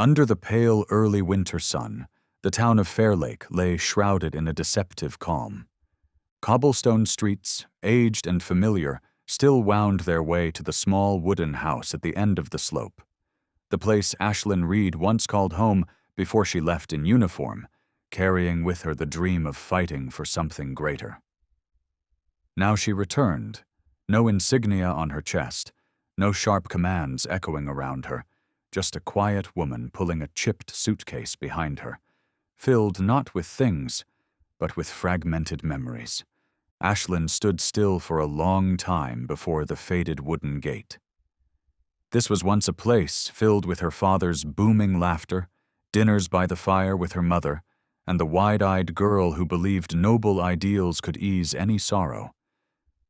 Under the pale early winter sun, the town of Fairlake lay shrouded in a deceptive calm. Cobblestone streets, aged and familiar, still wound their way to the small wooden house at the end of the slope, the place Ashlyn Reed once called home before she left in uniform, carrying with her the dream of fighting for something greater. Now she returned, no insignia on her chest, no sharp commands echoing around her, just a quiet woman pulling a chipped suitcase behind her, filled not with things, but with fragmented memories. Ashlyn stood still for a long time before the faded wooden gate. This was once a place filled with her father's booming laughter, dinners by the fire with her mother, and the wide-eyed girl who believed noble ideals could ease any sorrow.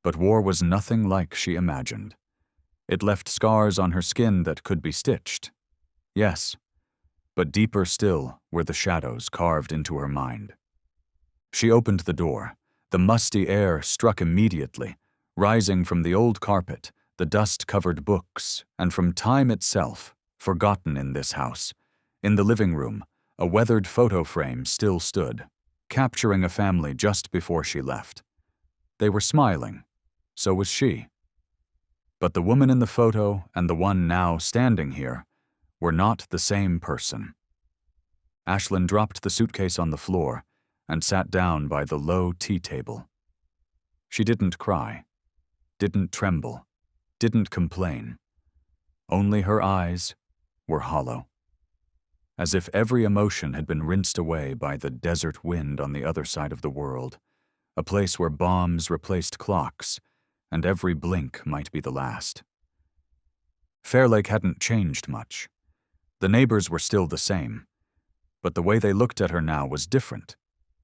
But war was nothing like she imagined. It left scars on her skin that could be stitched. Yes, but deeper still were the shadows carved into her mind. She opened the door. The musty air struck immediately, rising from the old carpet, the dust-covered books, and from time itself, forgotten in this house. In the living room, a weathered photo frame still stood, capturing a family just before she left. They were smiling. So was she. But the woman in the photo and the one now standing here were not the same person. Ashlyn dropped the suitcase on the floor and sat down by the low tea table. She didn't cry, didn't tremble, didn't complain. Only her eyes were hollow, as if every emotion had been rinsed away by the desert wind on the other side of the world, a place where bombs replaced clocks, and every blink might be the last. Fairlake hadn't changed much. The neighbors were still the same, but the way they looked at her now was different,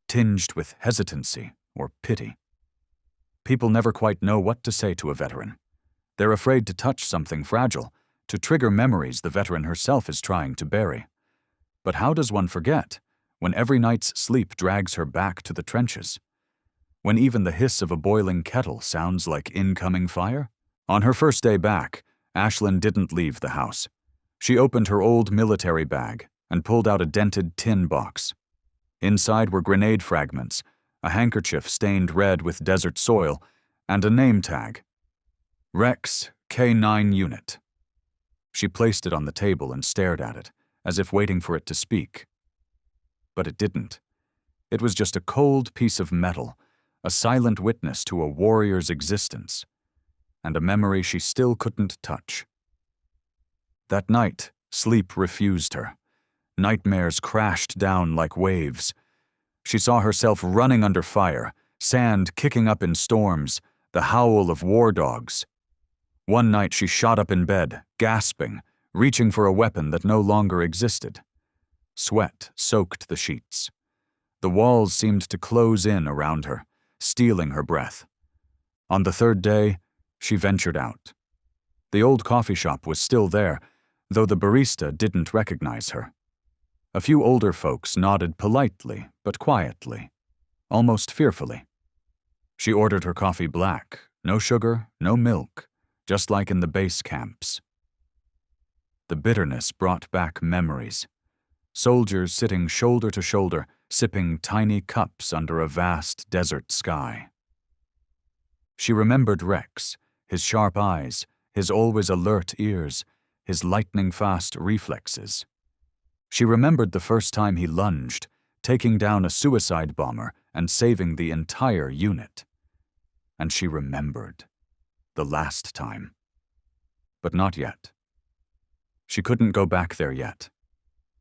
tinged with hesitancy or pity. People never quite know what to say to a veteran. They're afraid to touch something fragile, to trigger memories the veteran herself is trying to bury. But how does one forget when every night's sleep drags her back to the trenches? When even the hiss of a boiling kettle sounds like incoming fire? On her first day back, Ashlyn didn't leave the house. She opened her old military bag and pulled out a dented tin box. Inside were grenade fragments, a handkerchief stained red with desert soil, and a name tag. Rex, K9 Unit. She placed it on the table and stared at it, as if waiting for it to speak. But it didn't. It was just a cold piece of metal, a silent witness to a warrior's existence, and a memory she still couldn't touch. That night, sleep refused her. Nightmares crashed down like waves. She saw herself running under fire, sand kicking up in storms, the howl of war dogs. One night she shot up in bed, gasping, reaching for a weapon that no longer existed. Sweat soaked the sheets. The walls seemed to close in around her, stealing her breath. On the third day, she ventured out. The old coffee shop was still there, though the barista didn't recognize her. A few older folks nodded politely but quietly, almost fearfully. She ordered her coffee black, no sugar, no milk, just like in the base camps. The bitterness brought back memories. Soldiers sitting shoulder to shoulder, sipping tiny cups under a vast desert sky. She remembered Rex, his sharp eyes, his always alert ears, his lightning-fast reflexes. She remembered the first time he lunged, taking down a suicide bomber and saving the entire unit. And she remembered the last time. But not yet. She couldn't go back there yet.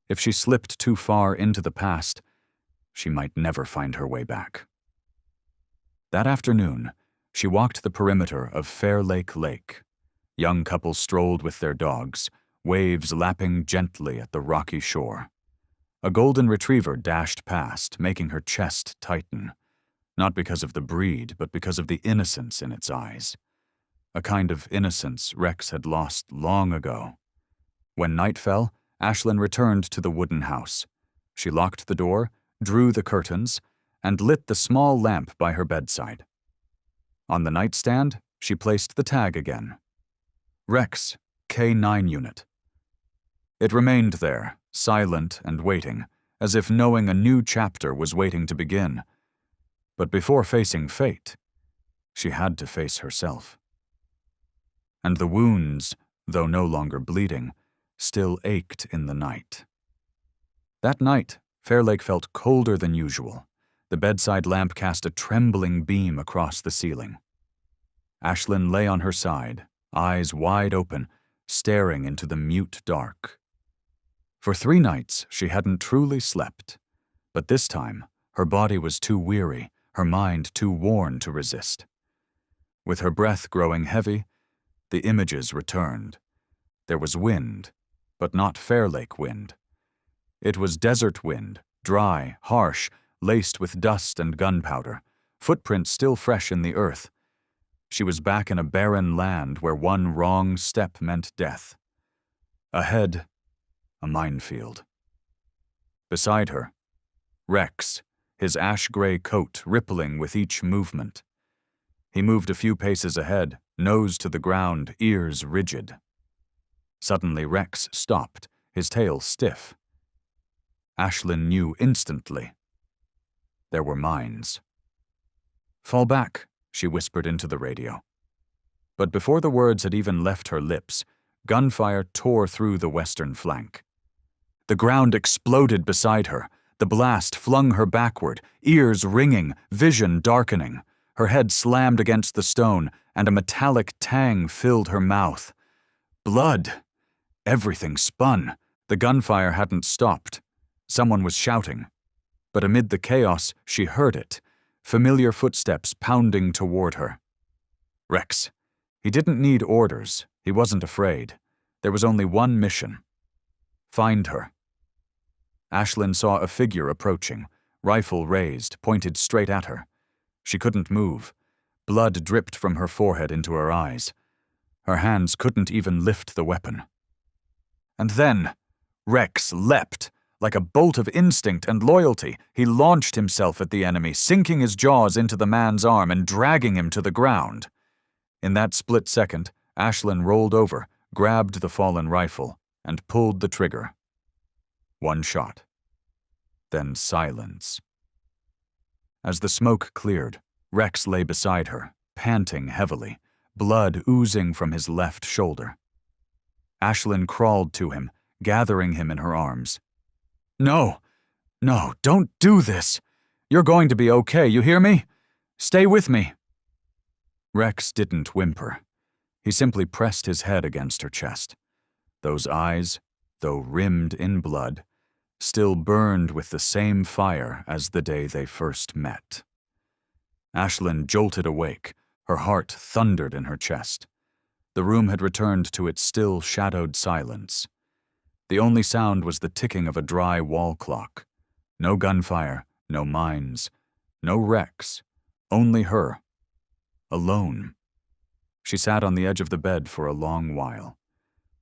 If she slipped too far into the past, she might never find her way back. That afternoon, she walked the perimeter of Fairlake Lake. Young couples strolled with their dogs, waves lapping gently at the rocky shore. A golden retriever dashed past, making her chest tighten, not because of the breed, but because of the innocence in its eyes. A kind of innocence Rex had lost long ago. When night fell, Ashlyn returned to the wooden house. She locked the door, drew the curtains, and lit the small lamp by her bedside. On the nightstand, she placed the tag again. Rex, K9 Unit. It remained there, silent and waiting, as if knowing a new chapter was waiting to begin. But before facing fate, she had to face herself. And the wounds, though no longer bleeding, still ached in the night. That night, Fairlake felt colder than usual. The bedside lamp cast a trembling beam across the ceiling. Ashlyn lay on her side, eyes wide open, staring into the mute dark. For 3 nights, she hadn't truly slept, but this time, her body was too weary, her mind too worn to resist. With her breath growing heavy, the images returned. There was wind, but not Fairlake wind. It was desert wind, dry, harsh, laced with dust and gunpowder, footprints still fresh in the earth. She was back in a barren land where one wrong step meant death. Ahead, a minefield. Beside her, Rex, his ash-gray coat rippling with each movement. He moved a few paces ahead, nose to the ground, ears rigid. Suddenly Rex stopped, his tail stiff. Ashlyn knew instantly. There were mines. "Fall back," she whispered into the radio. But before the words had even left her lips, gunfire tore through the western flank. The ground exploded beside her. The blast flung her backward, ears ringing, vision darkening. Her head slammed against the stone, and a metallic tang filled her mouth. Blood! Everything spun. The gunfire hadn't stopped. Someone was shouting. But amid the chaos, she heard it, familiar footsteps pounding toward her. Rex. He didn't need orders. He wasn't afraid. There was only one mission. Find her. Ashlyn saw a figure approaching, rifle raised, pointed straight at her. She couldn't move. Blood dripped from her forehead into her eyes. Her hands couldn't even lift the weapon. And then, Rex leapt. Like a bolt of instinct and loyalty, he launched himself at the enemy, sinking his jaws into the man's arm and dragging him to the ground. In that split second, Ashlyn rolled over, grabbed the fallen rifle, and pulled the trigger. One shot. Then silence. As the smoke cleared, Rex lay beside her, panting heavily, blood oozing from his left shoulder. Ashlyn crawled to him, gathering him in her arms. No, don't do this. You're going to be okay, you hear me? Stay with me. Rex didn't whimper. He simply pressed his head against her chest. Those eyes, though rimmed in blood, still burned with the same fire as the day they first met. Ashlyn jolted awake, her heart thundered in her chest. The room had returned to its still shadowed silence. The only sound was the ticking of a dry wall clock. No gunfire, no mines, no Rex, only her. Alone. She sat on the edge of the bed for a long while.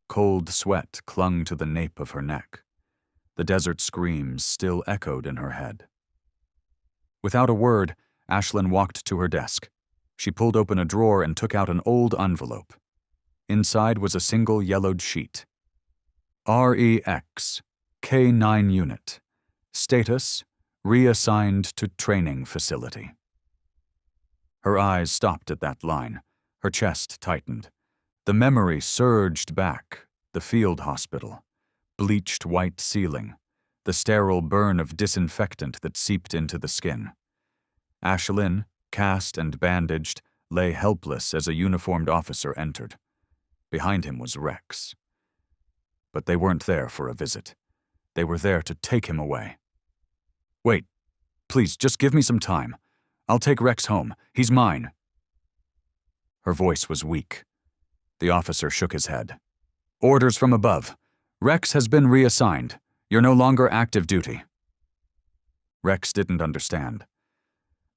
Cold sweat clung to the nape of her neck. The desert screams still echoed in her head. Without a word, Ashlyn walked to her desk. She pulled open a drawer and took out an old envelope. Inside was a single yellowed sheet. REX, K9 unit. Status, reassigned to training facility. Her eyes stopped at that line. Her chest tightened. The memory surged back. The field hospital. Bleached white ceiling. The sterile burn of disinfectant that seeped into the skin. Ashlyn, cast and bandaged, lay helpless as a uniformed officer entered. Behind him was Rex. But they weren't there for a visit. They were there to take him away. Wait, please, just give me some time. I'll take Rex home. He's mine. Her voice was weak. The officer shook his head. Orders from above. Rex has been reassigned. You're no longer active duty. Rex didn't understand.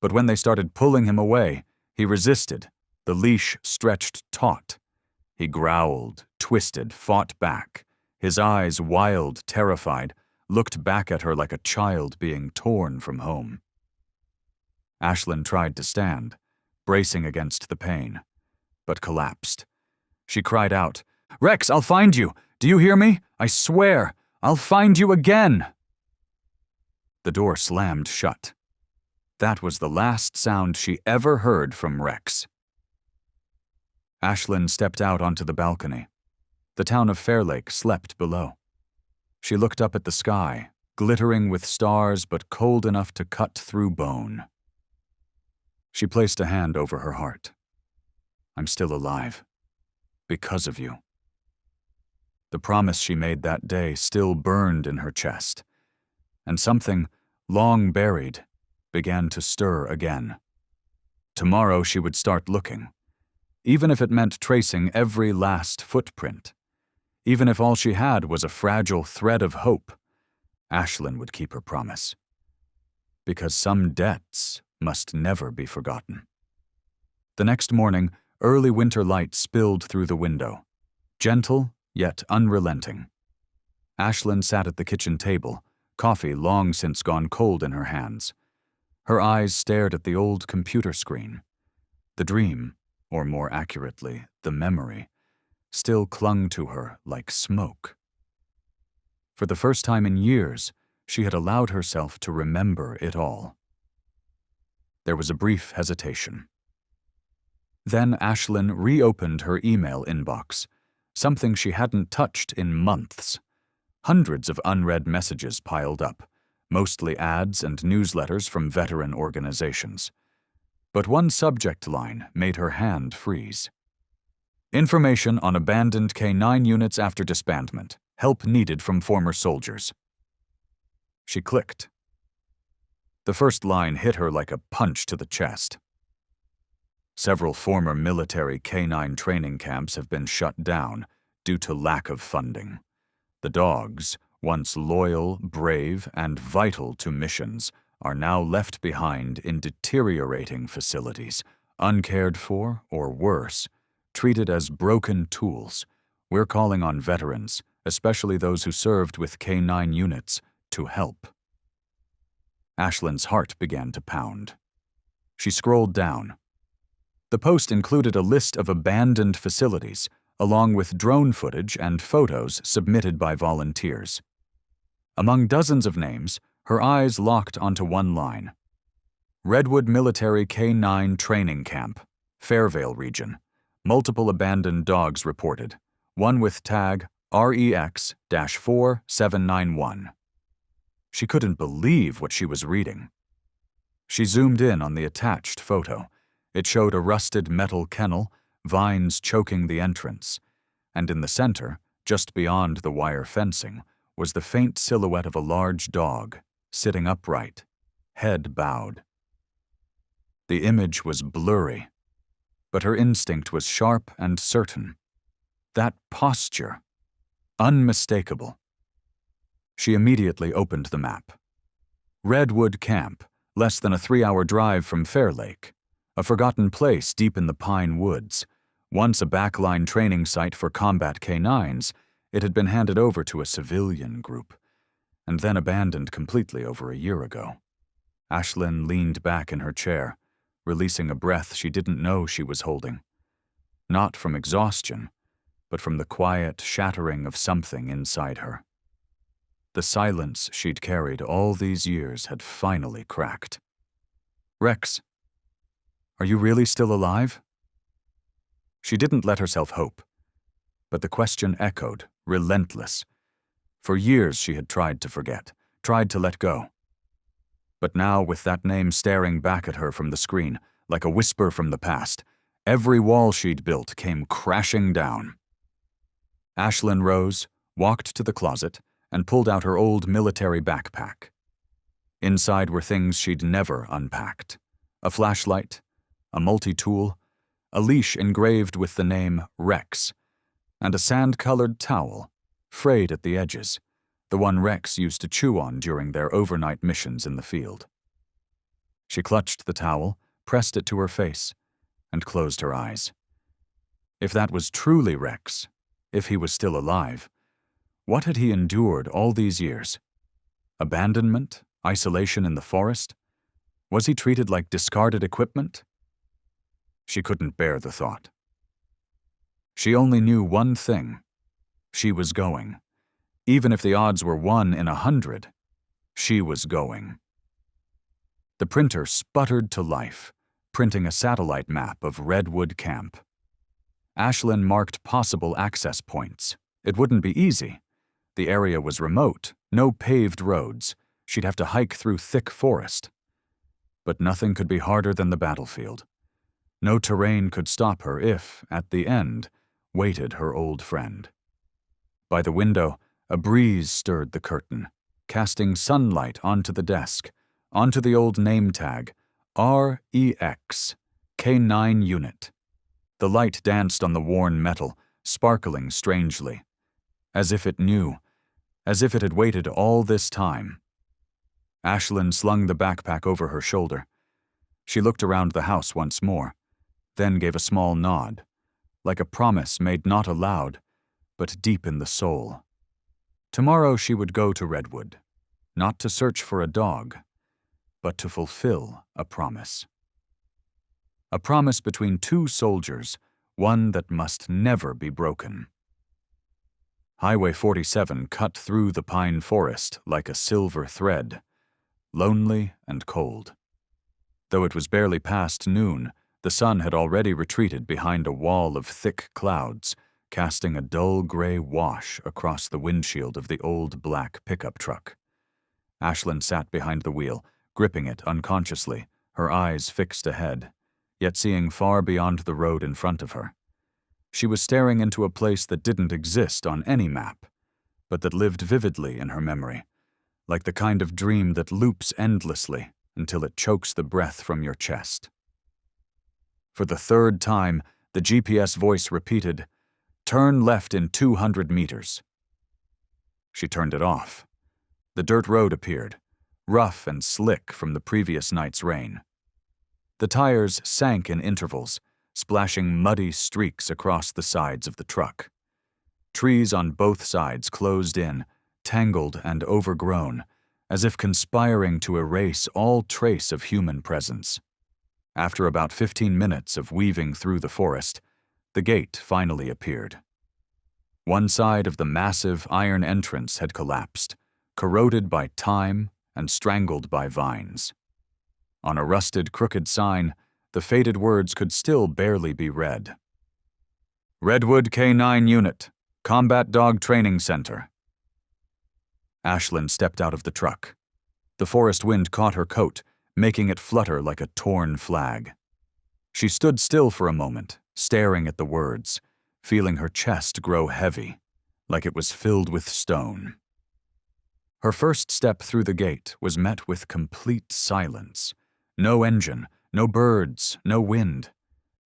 But when they started pulling him away, he resisted, the leash stretched taut. He growled, twisted, fought back. His eyes, wild, terrified, looked back at her like a child being torn from home. Ashlyn tried to stand, bracing against the pain, but collapsed. She cried out, Rex, I'll find you! Do you hear me? I swear! I'll find you again! The door slammed shut. That was the last sound she ever heard from Rex. Ashlyn stepped out onto the balcony. The town of Fairlake slept below. She looked up at the sky, glittering with stars but cold enough to cut through bone. She placed a hand over her heart. I'm still alive. Because of you. The promise she made that day still burned in her chest, and something, long buried, began to stir again. Tomorrow she would start looking, even if it meant tracing every last footprint. Even if all she had was a fragile thread of hope, Ashlyn would keep her promise. Because some debts must never be forgotten. The next morning, early winter light spilled through the window, gentle yet unrelenting. Ashlyn sat at the kitchen table, coffee long since gone cold in her hands. Her eyes stared at the old computer screen. The dream, or more accurately, the memory, still clung to her like smoke. For the first time in years, she had allowed herself to remember it all. There was a brief hesitation. Then Ashlyn reopened her email inbox, something she hadn't touched in months. Hundreds of unread messages piled up, mostly ads and newsletters from veteran organizations. But one subject line made her hand freeze. Information on abandoned K-9 units after disbandment. Help needed from former soldiers. She clicked. The first line hit her like a punch to the chest. Several former military K-9 training camps have been shut down due to lack of funding. The dogs, once loyal, brave, and vital to missions, are now left behind in deteriorating facilities, uncared for or worse, treated as broken tools. We're calling on veterans, especially those who served with K-9 units, to help. Ashlyn's heart began to pound. She scrolled down. The post included a list of abandoned facilities, along with drone footage and photos submitted by volunteers. Among dozens of names, her eyes locked onto one line. Redwood Military K-9 Training Camp, Fairvale Region. Multiple abandoned dogs reported, one with tag REX-4791. She couldn't believe what she was reading. She zoomed in on the attached photo. It showed a rusted metal kennel, vines choking the entrance, and in the center, just beyond the wire fencing, was the faint silhouette of a large dog, sitting upright, head bowed. The image was blurry, but her instinct was sharp and certain. That posture, unmistakable. She immediately opened the map. Redwood Camp, less than a 3-hour drive from Fairlake, a forgotten place deep in the pine woods. Once a backline training site for combat K-9s, it had been handed over to a civilian group, and then abandoned completely over a year ago. Ashlyn leaned back in her chair, releasing a breath she didn't know she was holding. Not from exhaustion, but from the quiet shattering of something inside her. The silence she'd carried all these years had finally cracked. "Rex, are you really still alive?" She didn't let herself hope, but the question echoed, relentless. For years she had tried to forget, tried to let go. But now, with that name staring back at her from the screen, like a whisper from the past, every wall she'd built came crashing down. Ashlyn rose, walked to the closet, and pulled out her old military backpack. Inside were things she'd never unpacked. A flashlight, a multi-tool, a leash engraved with the name Rex, and a sand-colored towel, frayed at the edges, the one Rex used to chew on during their overnight missions in the field. She clutched the towel, pressed it to her face, and closed her eyes. If that was truly Rex, if he was still alive, what had he endured all these years? Abandonment? Isolation in the forest? Was he treated like discarded equipment? She couldn't bear the thought. She only knew one thing. She was going. Even if the odds were 1 in 100, she was going. The printer sputtered to life, printing a satellite map of Redwood Camp. Ashlyn marked possible access points. It wouldn't be easy. The area was remote, no paved roads. She'd have to hike through thick forest. But nothing could be harder than the battlefield. No terrain could stop her if, at the end, waited her old friend. By the window, a breeze stirred the curtain, casting sunlight onto the desk, onto the old name tag, REX, K9 Unit. The light danced on the worn metal, sparkling strangely, as if it knew, as if it had waited all this time. Ashlyn slung the backpack over her shoulder. She looked around the house once more, then gave a small nod, like a promise made not aloud, but deep in the soul. Tomorrow she would go to Redwood, not to search for a dog, but to fulfill a promise. A promise between two soldiers, one that must never be broken. Highway 47 cut through the pine forest like a silver thread, lonely and cold. Though it was barely past noon, the sun had already retreated behind a wall of thick clouds, casting a dull gray wash across the windshield of the old black pickup truck. Ashlyn sat behind the wheel, gripping it unconsciously, her eyes fixed ahead, yet seeing far beyond the road in front of her. She was staring into a place that didn't exist on any map, but that lived vividly in her memory, like the kind of dream that loops endlessly until it chokes the breath from your chest. For the third time, the GPS voice repeated, "Turn left in 200 meters." She turned it off. The dirt road appeared, rough and slick from the previous night's rain. The tires sank in intervals, splashing muddy streaks across the sides of the truck. Trees on both sides closed in, tangled and overgrown, as if conspiring to erase all trace of human presence. After about 15 minutes of weaving through the forest, the gate finally appeared. One side of the massive iron entrance had collapsed, corroded by time and strangled by vines. On a rusted, crooked sign, the faded words could still barely be read. "Redwood K9 Unit, Combat Dog Training Center." Ashlyn stepped out of the truck. The forest wind caught her coat, making it flutter like a torn flag. She stood still for a moment, staring at the words, feeling her chest grow heavy, like it was filled with stone. Her first step through the gate was met with complete silence. No engine, no birds, no wind.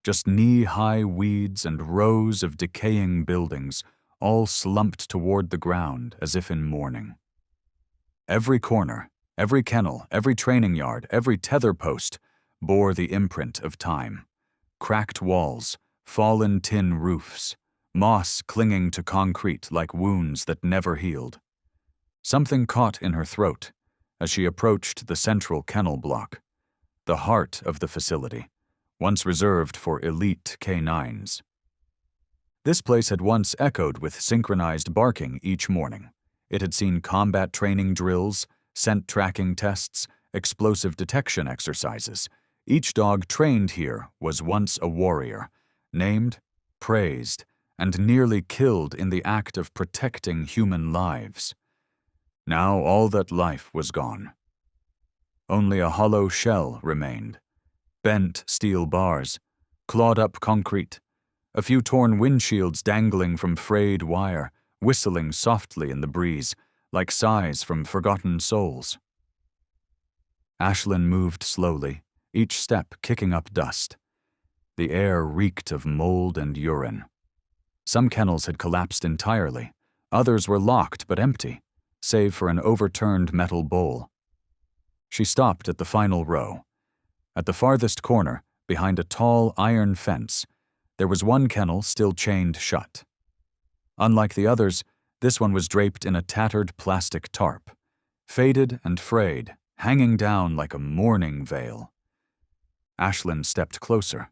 Just knee-high weeds and rows of decaying buildings, all slumped toward the ground as if in mourning. Every corner, every kennel, every training yard, every tether post bore the imprint of time. Cracked walls, fallen tin roofs, moss clinging to concrete like wounds that never healed. Something caught in her throat as she approached the central kennel block, the heart of the facility, once reserved for elite canines. This place had once echoed with synchronized barking each morning. It had seen combat training drills, scent tracking tests, explosive detection exercises. Each dog trained here was once a warrior, named, praised, and nearly killed in the act of protecting human lives. Now all that life was gone. Only a hollow shell remained, bent steel bars, clawed-up concrete, a few torn windshields dangling from frayed wire, whistling softly in the breeze, like sighs from forgotten souls. Ashlyn moved slowly, each step kicking up dust. The air reeked of mold and urine. Some kennels had collapsed entirely, others were locked but empty, save for an overturned metal bowl. She stopped at the final row. At the farthest corner, behind a tall iron fence, there was one kennel still chained shut. Unlike the others, this one was draped in a tattered plastic tarp, faded and frayed, hanging down like a mourning veil. Ashlyn stepped closer.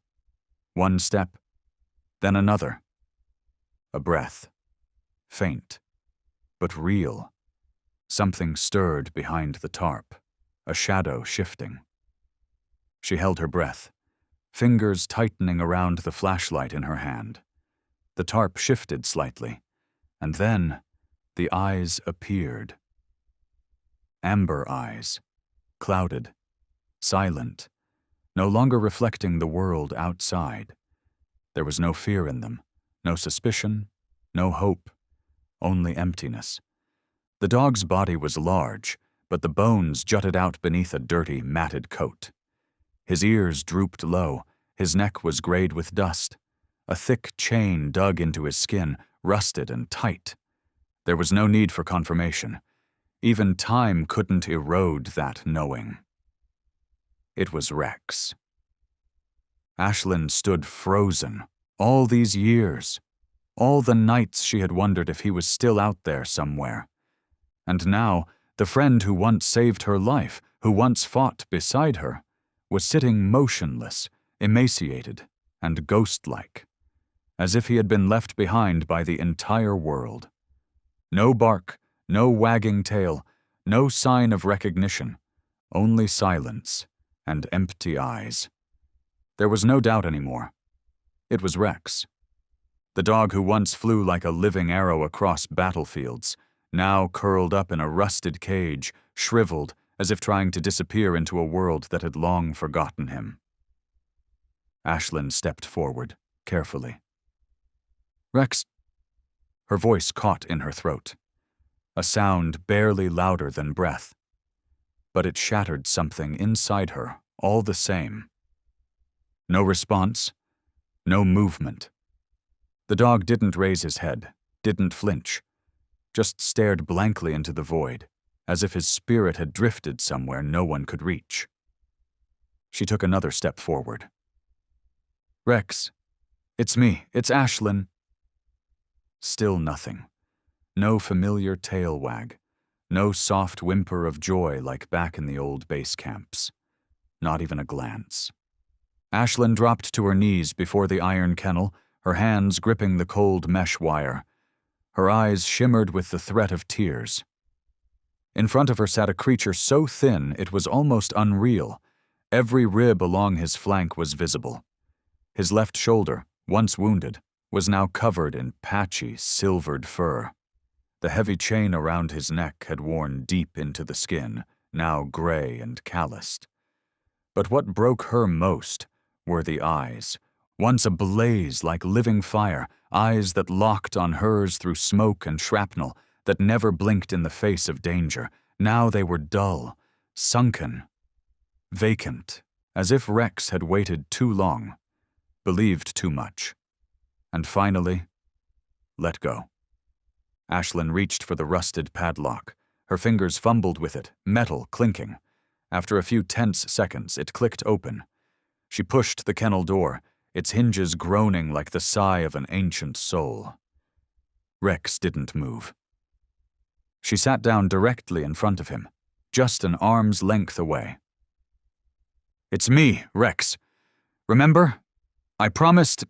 One step, then another. A breath. Faint. but real. Something stirred behind the tarp, a shadow shifting. She held her breath, fingers tightening around the flashlight in her hand. The tarp shifted slightly, and then the eyes appeared. Amber eyes, clouded, silent, no longer reflecting the world outside. There was no fear in them, no suspicion, no hope, only emptiness. The dog's body was large, but the bones jutted out beneath a dirty, matted coat. His ears drooped low, his neck was grayed with dust. A thick chain dug into his skin, rusted and tight. There was no need for confirmation. Even time couldn't erode that knowing. It was Rex. Ashlyn stood frozen. All these years. All the nights she had wondered if he was still out there somewhere. And now, the friend who once saved her life, who once fought beside her, was sitting motionless, emaciated, and ghost-like, as if he had been left behind by the entire world. No bark, no wagging tail, no sign of recognition, only silence and empty eyes. There was no doubt anymore. It was Rex. The dog who once flew like a living arrow across battlefields, now curled up in a rusted cage, shriveled as if trying to disappear into a world that had long forgotten him. Ashlyn stepped forward, carefully. "Rex." Her voice caught in her throat, a sound barely louder than breath. But it shattered something inside her, all the same. No response, no movement. The dog didn't raise his head, didn't flinch, just stared blankly into the void, as if his spirit had drifted somewhere no one could reach. She took another step forward. "Rex, it's me, it's Ashlyn." Still nothing. No familiar tail wag, no soft whimper of joy like back in the old base camps. Not even a glance. Ashlyn dropped to her knees before the iron kennel, her hands gripping the cold mesh wire. Her eyes shimmered with the threat of tears. In front of her sat a creature so thin it was almost unreal. Every rib along his flank was visible. His left shoulder, once wounded, was now covered in patchy, silvered fur. The heavy chain around his neck had worn deep into the skin, now gray and calloused. But what broke her most were the eyes, once ablaze like living fire, eyes that locked on hers through smoke and shrapnel, that never blinked in the face of danger. Now they were dull, sunken, vacant, as if Rex had waited too long, believed too much, and finally let go. Ashlyn reached for the rusted padlock. Her fingers fumbled with it, metal clinking. After a few tense seconds, it clicked open. She pushed the kennel door, its hinges groaning like the sigh of an ancient soul. Rex didn't move. She sat down directly in front of him, just an arm's length away. "It's me, Rex. Remember? I promised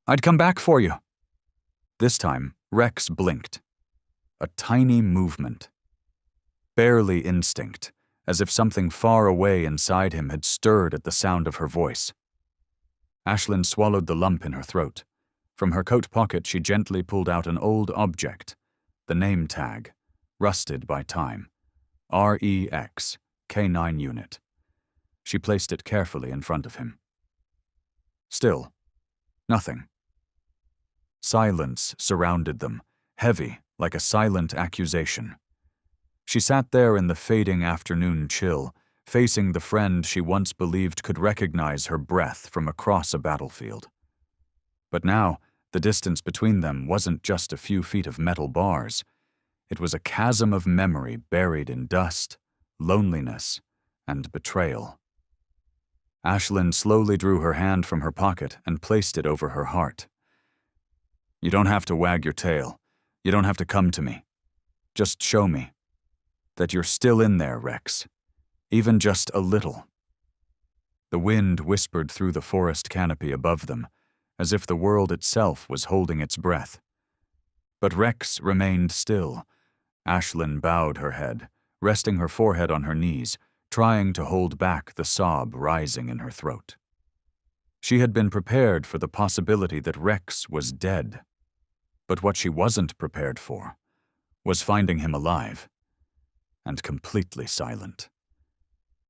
I'd come back for you." This time, Rex blinked. A tiny movement. Barely instinct, as if something far away inside him had stirred at the sound of her voice. Ashlyn swallowed the lump in her throat. From her coat pocket she gently pulled out an old object, the name tag, rusted by time. REX, K9 unit. She placed it carefully in front of him. Still, nothing. Silence surrounded them, heavy like a silent accusation. She sat there in the fading afternoon chill, facing the friend she once believed could recognize her breath from across a battlefield. But now, the distance between them wasn't just a few feet of metal bars. It was a chasm of memory buried in dust, loneliness, and betrayal. Ashlyn slowly drew her hand from her pocket and placed it over her heart. "You don't have to wag your tail. You don't have to come to me. Just show me that you're still in there, Rex. Even just a little." The wind whispered through the forest canopy above them, as if the world itself was holding its breath. But Rex remained still, Ashlyn bowed her head, resting her forehead on her knees, trying to hold back the sob rising in her throat. She had been prepared for the possibility that Rex was dead. But what she wasn't prepared for was finding him alive and completely silent.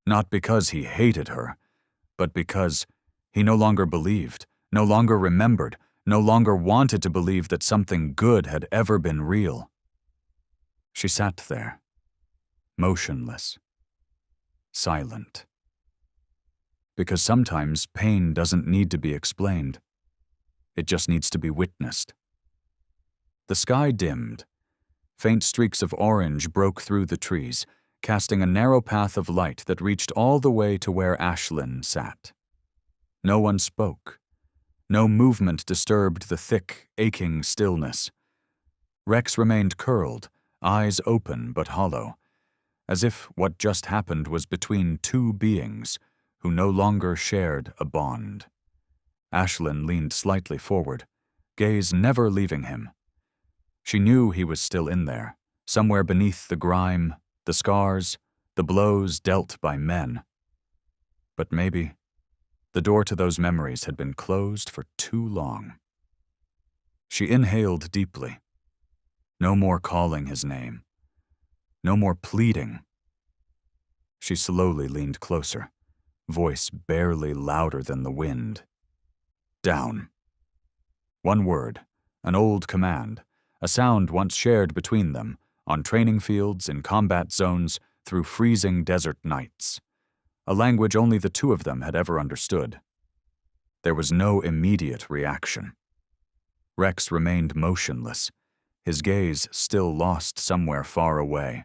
Not because he hated her, but because he no longer believed, no longer remembered, no longer wanted to believe that something good had ever been real. She sat there, motionless, silent. Because sometimes pain doesn't need to be explained. It just needs to be witnessed. The sky dimmed. Faint streaks of orange broke through the trees, casting a narrow path of light that reached all the way to where Ashlyn sat. No one spoke. No movement disturbed the thick, aching stillness. Rex remained curled, eyes open but hollow, as if what just happened was between two beings who no longer shared a bond. Ashlyn leaned slightly forward, gaze never leaving him. She knew he was still in there, somewhere beneath the grime, the scars, the blows dealt by men. But maybe the door to those memories had been closed for too long. She inhaled deeply. No more calling his name. No more pleading. She slowly leaned closer, voice barely louder than the wind. Down. One word, an old command, a sound once shared between them, on training fields, in combat zones, through freezing desert nights. A language only the two of them had ever understood. There was no immediate reaction. Rex remained motionless, his gaze still lost somewhere far away.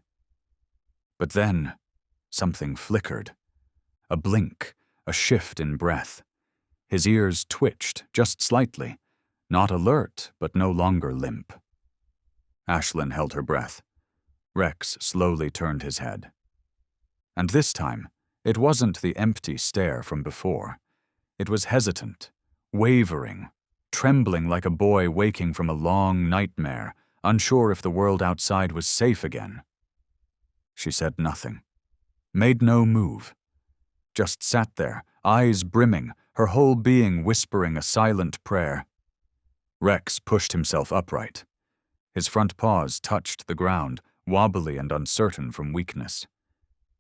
But then, something flickered. A blink, a shift in breath. His ears twitched, just slightly, not alert, but no longer limp. Ashlyn held her breath. Rex slowly turned his head. And this time, it wasn't the empty stare from before. It was hesitant, wavering, trembling like a boy waking from a long nightmare, unsure if the world outside was safe again. She said nothing, made no move, just sat there, eyes brimming, her whole being whispering a silent prayer. Rex pushed himself upright. His front paws touched the ground, wobbly and uncertain from weakness.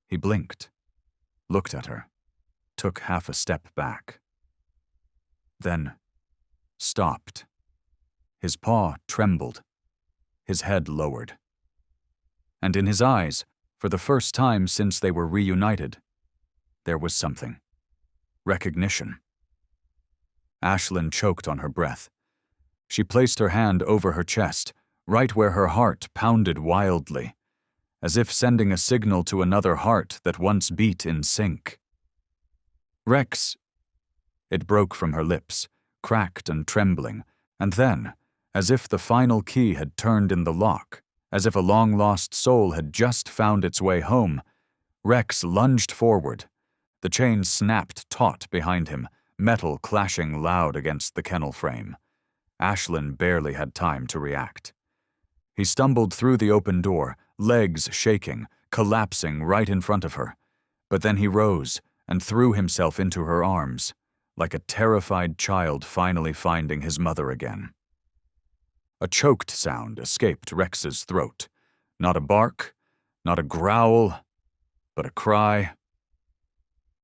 He blinked, looked at her, took half a step back. Then stopped. His paw trembled, his head lowered. And in his eyes, for the first time since they were reunited, there was something. Recognition. Ashlyn choked on her breath. She placed her hand over her chest, right where her heart pounded wildly, as if sending a signal to another heart that once beat in sync. Rex. It broke from her lips, cracked and trembling, and then, as if the final key had turned in the lock, as if a long-lost soul had just found its way home, Rex lunged forward. The chain snapped taut behind him, metal clashing loud against the kennel frame. Ashlyn barely had time to react. He stumbled through the open door, legs shaking, collapsing right in front of her. But then he rose and threw himself into her arms, like a terrified child finally finding his mother again. A choked sound escaped Rex's throat. Not a bark, not a growl, but a cry.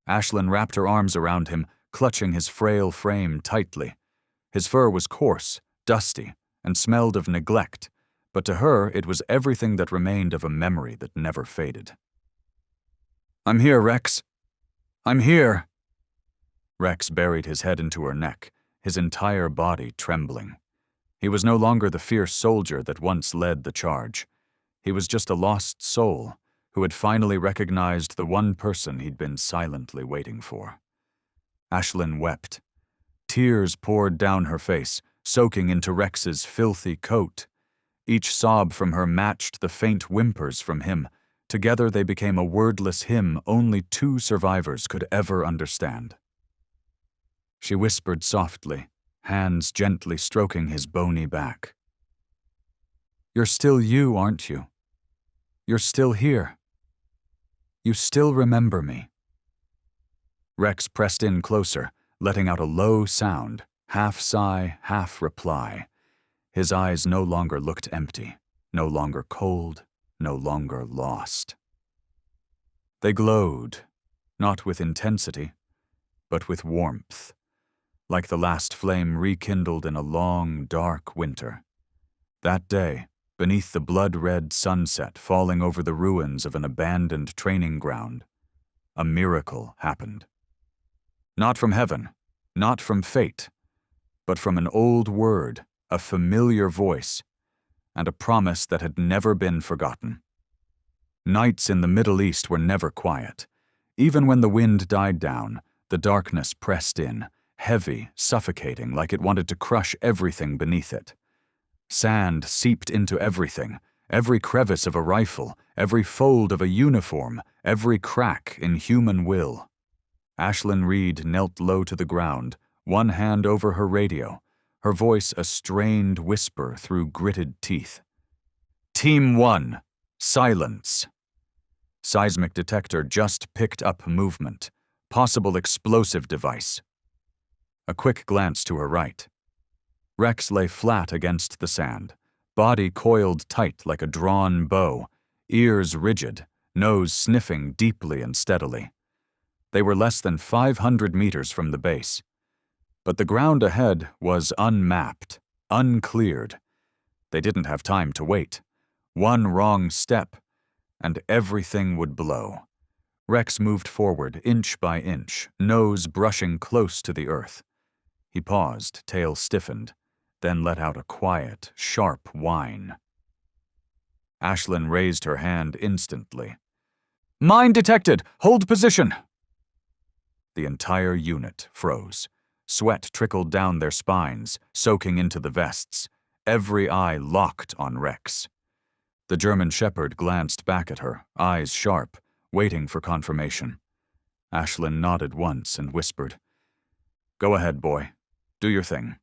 Ashlyn wrapped her arms around him, clutching his frail frame tightly. His fur was coarse, dusty, and smelled of neglect, but to her it was everything that remained of a memory that never faded. "I'm here, Rex. I'm here." Rex buried his head into her neck, his entire body trembling. He was no longer the fierce soldier that once led the charge. He was just a lost soul who had finally recognized the one person he'd been silently waiting for. Ashlyn wept. Tears poured down her face, soaking into Rex's filthy coat. Each sob from her matched the faint whimpers from him. Together they became a wordless hymn only two survivors could ever understand. She whispered softly, hands gently stroking his bony back. "You're still you, aren't you? You're still here. You still remember me." Rex pressed in closer, letting out a low sound, half sigh, half reply. His eyes no longer looked empty, no longer cold, no longer lost. They glowed, not with intensity, but with warmth, like the last flame rekindled in a long, dark winter. That day, beneath the blood-red sunset falling over the ruins of an abandoned training ground, a miracle happened. Not from heaven, not from fate, but from an old word, a familiar voice, and a promise that had never been forgotten. Nights in the Middle East were never quiet. Even when the wind died down, the darkness pressed in, heavy, suffocating, like it wanted to crush everything beneath it. Sand seeped into everything, every crevice of a rifle, every fold of a uniform, every crack in human will. Ashlyn Reed knelt low to the ground, one hand over her radio, her voice a strained whisper through gritted teeth. "Team 1, silence." Seismic detector just picked up movement. Possible explosive device. A quick glance to her right. Rex lay flat against the sand, body coiled tight like a drawn bow, ears rigid, nose sniffing deeply and steadily. They were less than 500 meters from the base. But the ground ahead was unmapped, uncleared. They didn't have time to wait. One wrong step, and everything would blow. Rex moved forward inch by inch, nose brushing close to the earth. He paused, tail stiffened, then let out a quiet, sharp whine. Ashlyn raised her hand instantly. "Mine detected! Hold position!" The entire unit froze. Sweat trickled down their spines, soaking into the vests, every eye locked on Rex. The German shepherd glanced back at her, eyes sharp, waiting for confirmation. Ashlyn nodded once and whispered, "Go ahead, boy. Do your thing."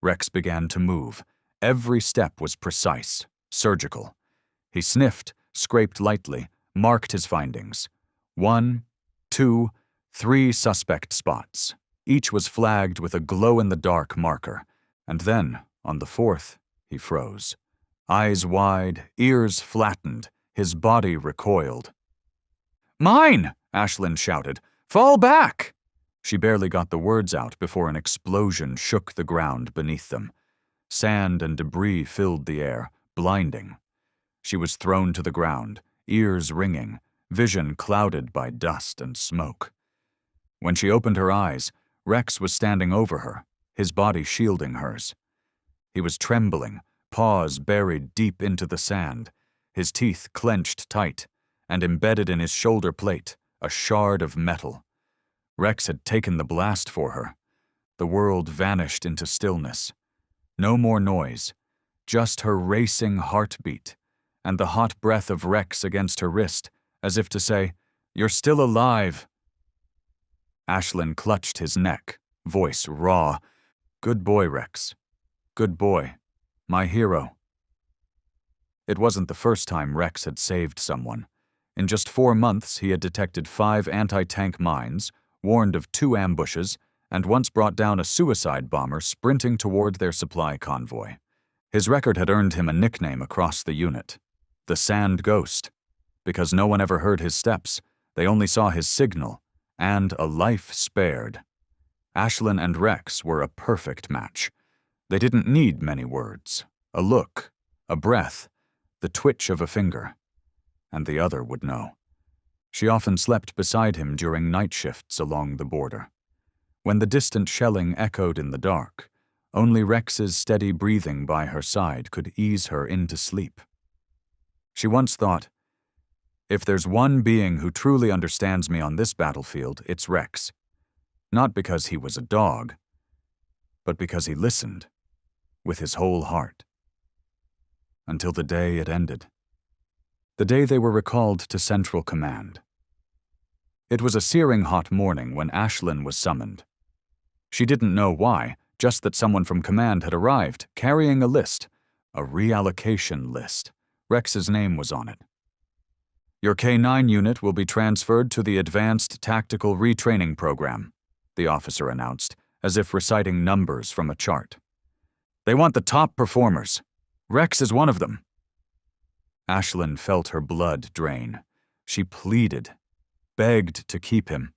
Rex began to move. Every step was precise, surgical. He sniffed, scraped lightly, marked his findings. 1, 2, 3 suspect spots. Each was flagged with a glow-in-the-dark marker. And then, on the 4th, he froze. Eyes wide, ears flattened, his body recoiled. "Mine!" Ashlyn shouted. "Fall back!" She barely got the words out before an explosion shook the ground beneath them. Sand and debris filled the air, blinding. She was thrown to the ground, ears ringing, vision clouded by dust and smoke. When she opened her eyes, Rex was standing over her, his body shielding hers. He was trembling, paws buried deep into the sand, his teeth clenched tight, and embedded in his shoulder plate, a shard of metal. Rex had taken the blast for her. The world vanished into stillness. No more noise, just her racing heartbeat, and the hot breath of Rex against her wrist, as if to say, "You're still alive." Ashlyn clutched his neck, voice raw. "Good boy, Rex. Good boy. My hero." It wasn't the first time Rex had saved someone. In just 4 months, he had detected 5 anti-tank mines, warned of 2 ambushes, and once brought down a suicide bomber sprinting toward their supply convoy. His record had earned him a nickname across the unit, the Sand Ghost, because no one ever heard his steps, they only saw his signal, and a life spared. Ashlyn and Rex were a perfect match. They didn't need many words. A look, a breath, the twitch of a finger, and the other would know. She often slept beside him during night shifts along the border. When the distant shelling echoed in the dark, only Rex's steady breathing by her side could ease her into sleep. She once thought, "If there's one being who truly understands me on this battlefield, it's Rex. Not because he was a dog, but because he listened, with his whole heart." Until the day it ended. The day they were recalled to Central Command. It was a searing hot morning when Ashlyn was summoned. She didn't know why, just that someone from Command had arrived, carrying a list, a reallocation list. Rex's name was on it. Your K-9 unit will be transferred to the Advanced Tactical Retraining Program, the officer announced, as if reciting numbers from a chart. They want the top performers. Rex is one of them. Ashlyn felt her blood drain. She pleaded, begged to keep him.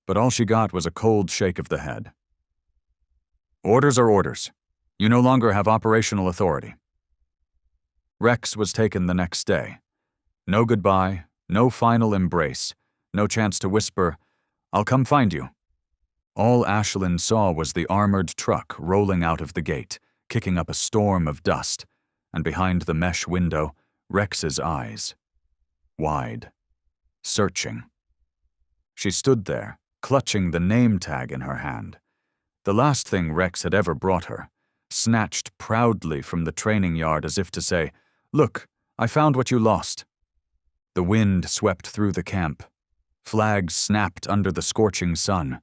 But all she got was a cold shake of the head. Orders are orders. You no longer have operational authority. Rex was taken the next day. No goodbye, no final embrace, no chance to whisper, "I'll come find you." All Ashlyn saw was the armored truck rolling out of the gate, kicking up a storm of dust, and behind the mesh window, Rex's eyes. Wide. Searching. She stood there, clutching the name tag in her hand. The last thing Rex had ever brought her, snatched proudly from the training yard as if to say, "Look, I found what you lost." The wind swept through the camp. Flags snapped under the scorching sun.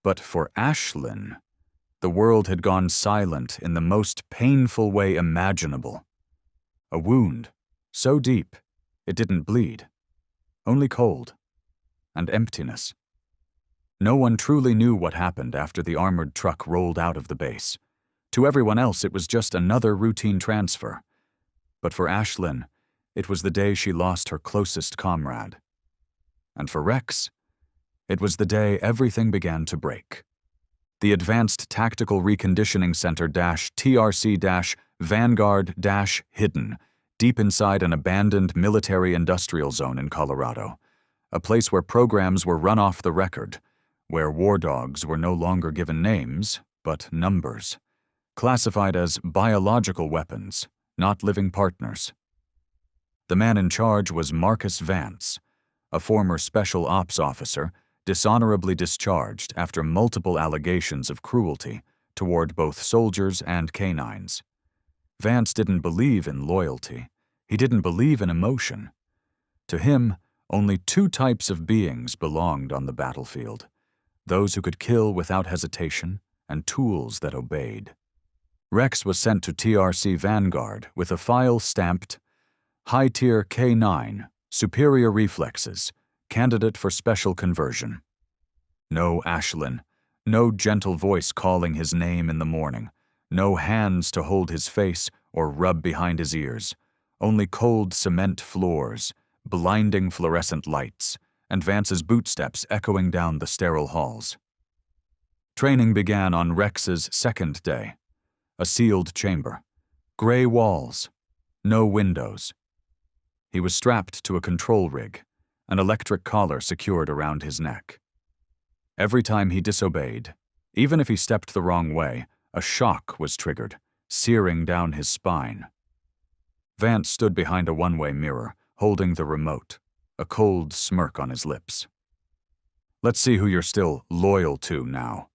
But for Ashlyn, the world had gone silent in the most painful way imaginable. A wound, so deep, it didn't bleed. Only cold. And emptiness. No one truly knew what happened after the armored truck rolled out of the base. To everyone else, it was just another routine transfer. But for Ashlyn, it was the day she lost her closest comrade. And for Rex, it was the day everything began to break. The Advanced Tactical Reconditioning Center -TRC-Vanguard-Hidden, deep inside an abandoned military-industrial zone in Colorado, a place where programs were run off the record, where war dogs were no longer given names, but numbers, classified as biological weapons, not living partners. The man in charge was Marcus Vance, a former Special Ops officer dishonorably discharged after multiple allegations of cruelty toward both soldiers and canines. Vance didn't believe in loyalty. He didn't believe in emotion. To him, only two types of beings belonged on the battlefield: those who could kill without hesitation and tools that obeyed. Rex was sent to TRC Vanguard with a file stamped High-Tier K-9, Superior Reflexes, Candidate for Special Conversion. No Ashlyn, no gentle voice calling his name in the morning, no hands to hold his face or rub behind his ears, only cold cement floors, blinding fluorescent lights, and Vance's bootsteps echoing down the sterile halls. Training began on Rex's second day. A sealed chamber. Gray walls. No windows. He was strapped to a control rig, an electric collar secured around his neck. Every time he disobeyed, even if he stepped the wrong way, a shock was triggered, searing down his spine. Vance stood behind a one-way mirror, holding the remote, a cold smirk on his lips. Let's see who you're still loyal to now.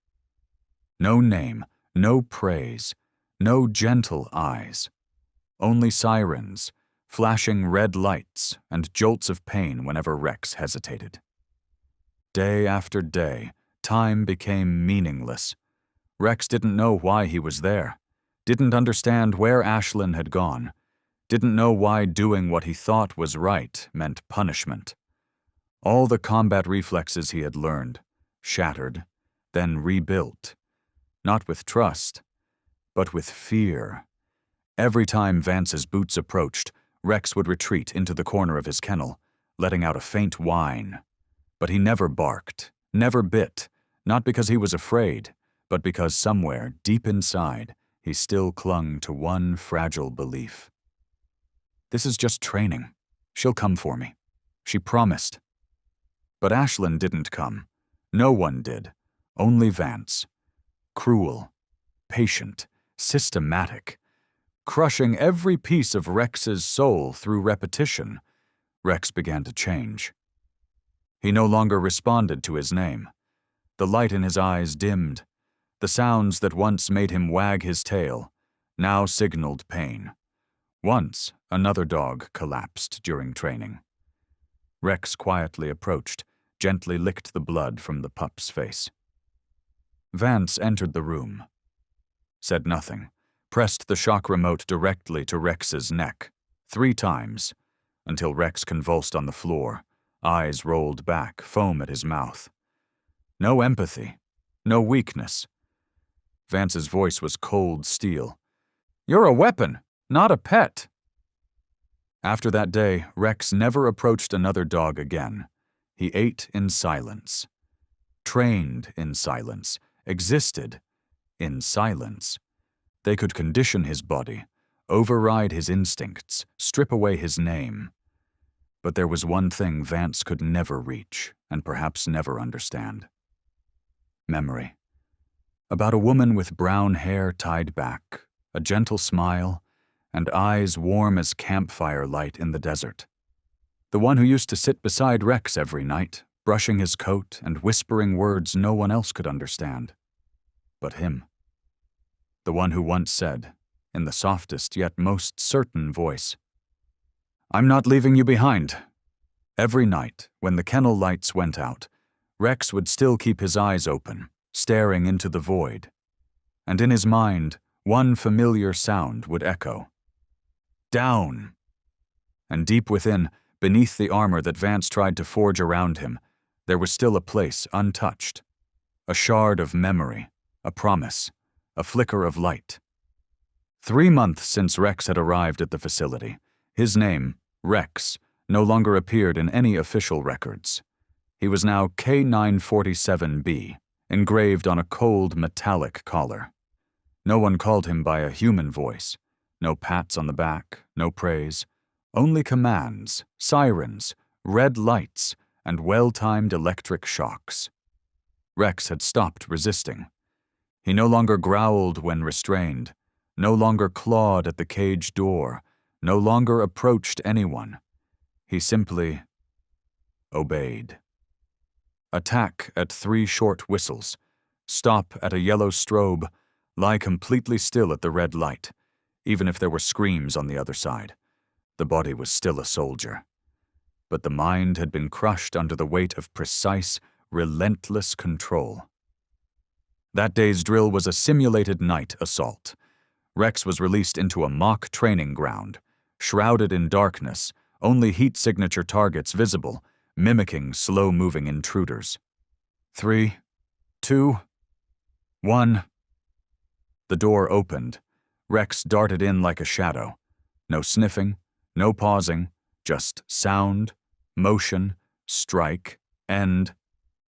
No name, no praise, no gentle eyes. Only sirens, flashing red lights and jolts of pain whenever Rex hesitated. Day after day, time became meaningless. Rex didn't know why he was there, didn't understand where Ashlyn had gone, didn't know why doing what he thought was right meant punishment. All the combat reflexes he had learned, shattered, then rebuilt, not with trust, but with fear. Every time Vance's boots approached, Rex would retreat into the corner of his kennel, letting out a faint whine. But he never barked, never bit, not because he was afraid, but because somewhere, deep inside, he still clung to one fragile belief. This is just training. She'll come for me. She promised. But Ashlyn didn't come. No one did. Only Vance. Cruel, patient, systematic. Crushing every piece of Rex's soul through repetition, Rex began to change. He no longer responded to his name. The light in his eyes dimmed. The sounds that once made him wag his tail now signaled pain. Once, another dog collapsed during training. Rex quietly approached, gently licked the blood from the pup's face. Vance entered the room, said nothing, pressed the shock remote directly to Rex's neck, 3 times, until Rex convulsed on the floor, eyes rolled back, foam at his mouth. No empathy, no weakness. Vance's voice was cold steel. "You're a weapon, not a pet." After that day, Rex never approached another dog again. He ate in silence, trained in silence, existed in silence. They could condition his body, override his instincts, strip away his name. But there was one thing Vance could never reach, and perhaps never understand. Memory. About a woman with brown hair tied back, a gentle smile, and eyes warm as campfire light in the desert. The one who used to sit beside Rex every night, brushing his coat and whispering words no one else could understand. But him. The one who once said, in the softest yet most certain voice, "I'm not leaving you behind." Every night, when the kennel lights went out, Rex would still keep his eyes open, staring into the void. And in his mind, one familiar sound would echo. Down! And deep within, beneath the armor that Vance tried to forge around him, there was still a place untouched. A shard of memory, a promise, a flicker of light. 3 months since Rex had arrived at the facility, his name, Rex, no longer appeared in any official records. He was now K947B, engraved on a cold metallic collar. No one called him by a human voice. No pats on the back, no praise. Only commands, sirens, red lights, and well-timed electric shocks. Rex had stopped resisting. He no longer growled when restrained, no longer clawed at the cage door, no longer approached anyone. He simply obeyed. Attack at 3 short whistles, stop at a yellow strobe, lie completely still at the red light, even if there were screams on the other side. The body was still a soldier. But the mind had been crushed under the weight of precise, relentless control. That day's drill was a simulated night assault. Rex was released into a mock training ground, shrouded in darkness, only heat signature targets visible, mimicking slow-moving intruders. 3, 2, 1. The door opened. Rex darted in like a shadow. No sniffing, no pausing, just sound, motion, strike, end.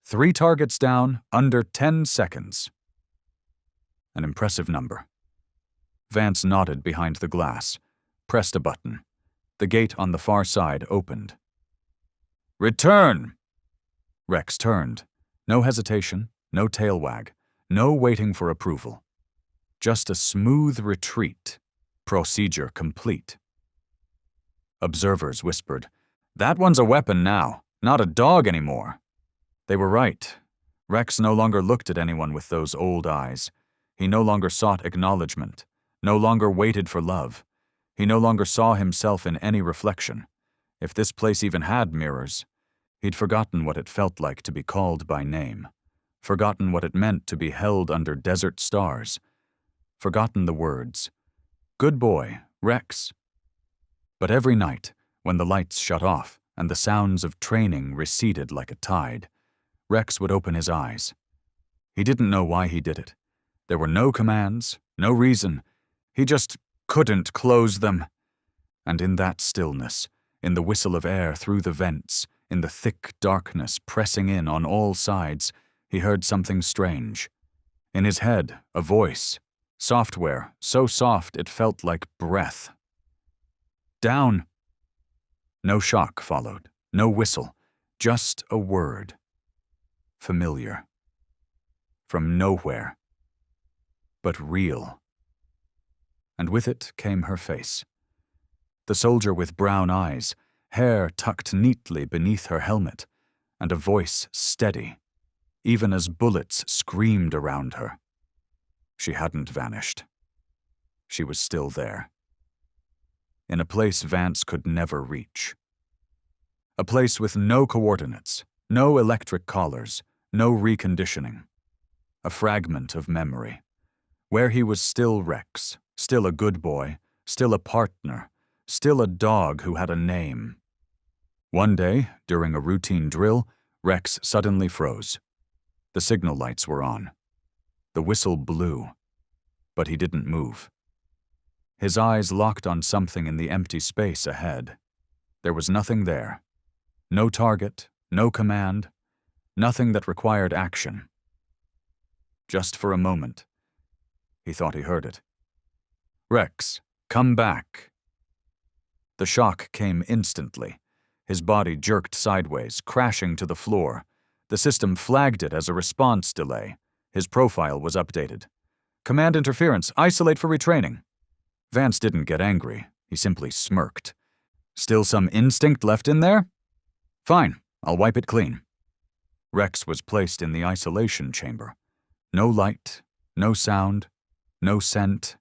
3 targets down, under 10 seconds. An impressive number. Vance nodded behind the glass, pressed a button. The gate on the far side opened. "Return!" Rex turned. No hesitation, no tail wag, no waiting for approval. Just a smooth retreat, procedure complete. Observers whispered, "That one's a weapon now, not a dog anymore." They were right. Rex no longer looked at anyone with those old eyes. He no longer sought acknowledgement, no longer waited for love. He no longer saw himself in any reflection. If this place even had mirrors, he'd forgotten what it felt like to be called by name, forgotten what it meant to be held under desert stars, forgotten the words, "Good boy, Rex." But every night, when the lights shut off and the sounds of training receded like a tide, Rex would open his eyes. He didn't know why he did it. There were no commands, no reason. He just couldn't close them. And in that stillness, in the whistle of air through the vents, in the thick darkness pressing in on all sides, he heard something strange. In his head, a voice, software so soft it felt like breath. "Down!" No shock followed, no whistle, just a word. Familiar. From nowhere. But real. And with it came her face. The soldier with brown eyes, hair tucked neatly beneath her helmet, and a voice steady, even as bullets screamed around her. She hadn't vanished. She was still there. In a place Vance could never reach. A place with no coordinates, no electric collars, no reconditioning. A fragment of memory, where he was still Rex, still a good boy, still a partner, still a dog who had a name, One day, during a routine drill, Rex suddenly froze. The signal lights were on. The whistle blew, but he didn't move. His eyes locked on something in the empty space ahead. There was nothing there. No target, no command, nothing that required action. Just for a moment, he thought he heard it. "Rex, come back." The shock came instantly. His body jerked sideways, crashing to the floor. The system flagged it as a response delay. His profile was updated. "Command interference, isolate for retraining." Vance didn't get angry. He simply smirked. "Still some instinct left in there? Fine, I'll wipe it clean." Rex was placed in the isolation chamber. No light, no sound, no scent.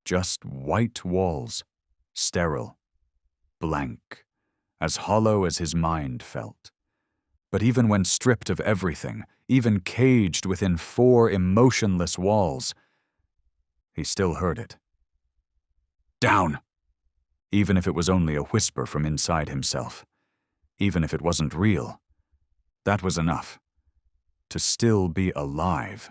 Just white walls, sterile, blank, as hollow as his mind felt. But even when stripped of everything, even caged within 4 emotionless walls, he still heard it. "Down!" Even if it was only a whisper from inside himself. Even if it wasn't real. That was enough. To still be alive.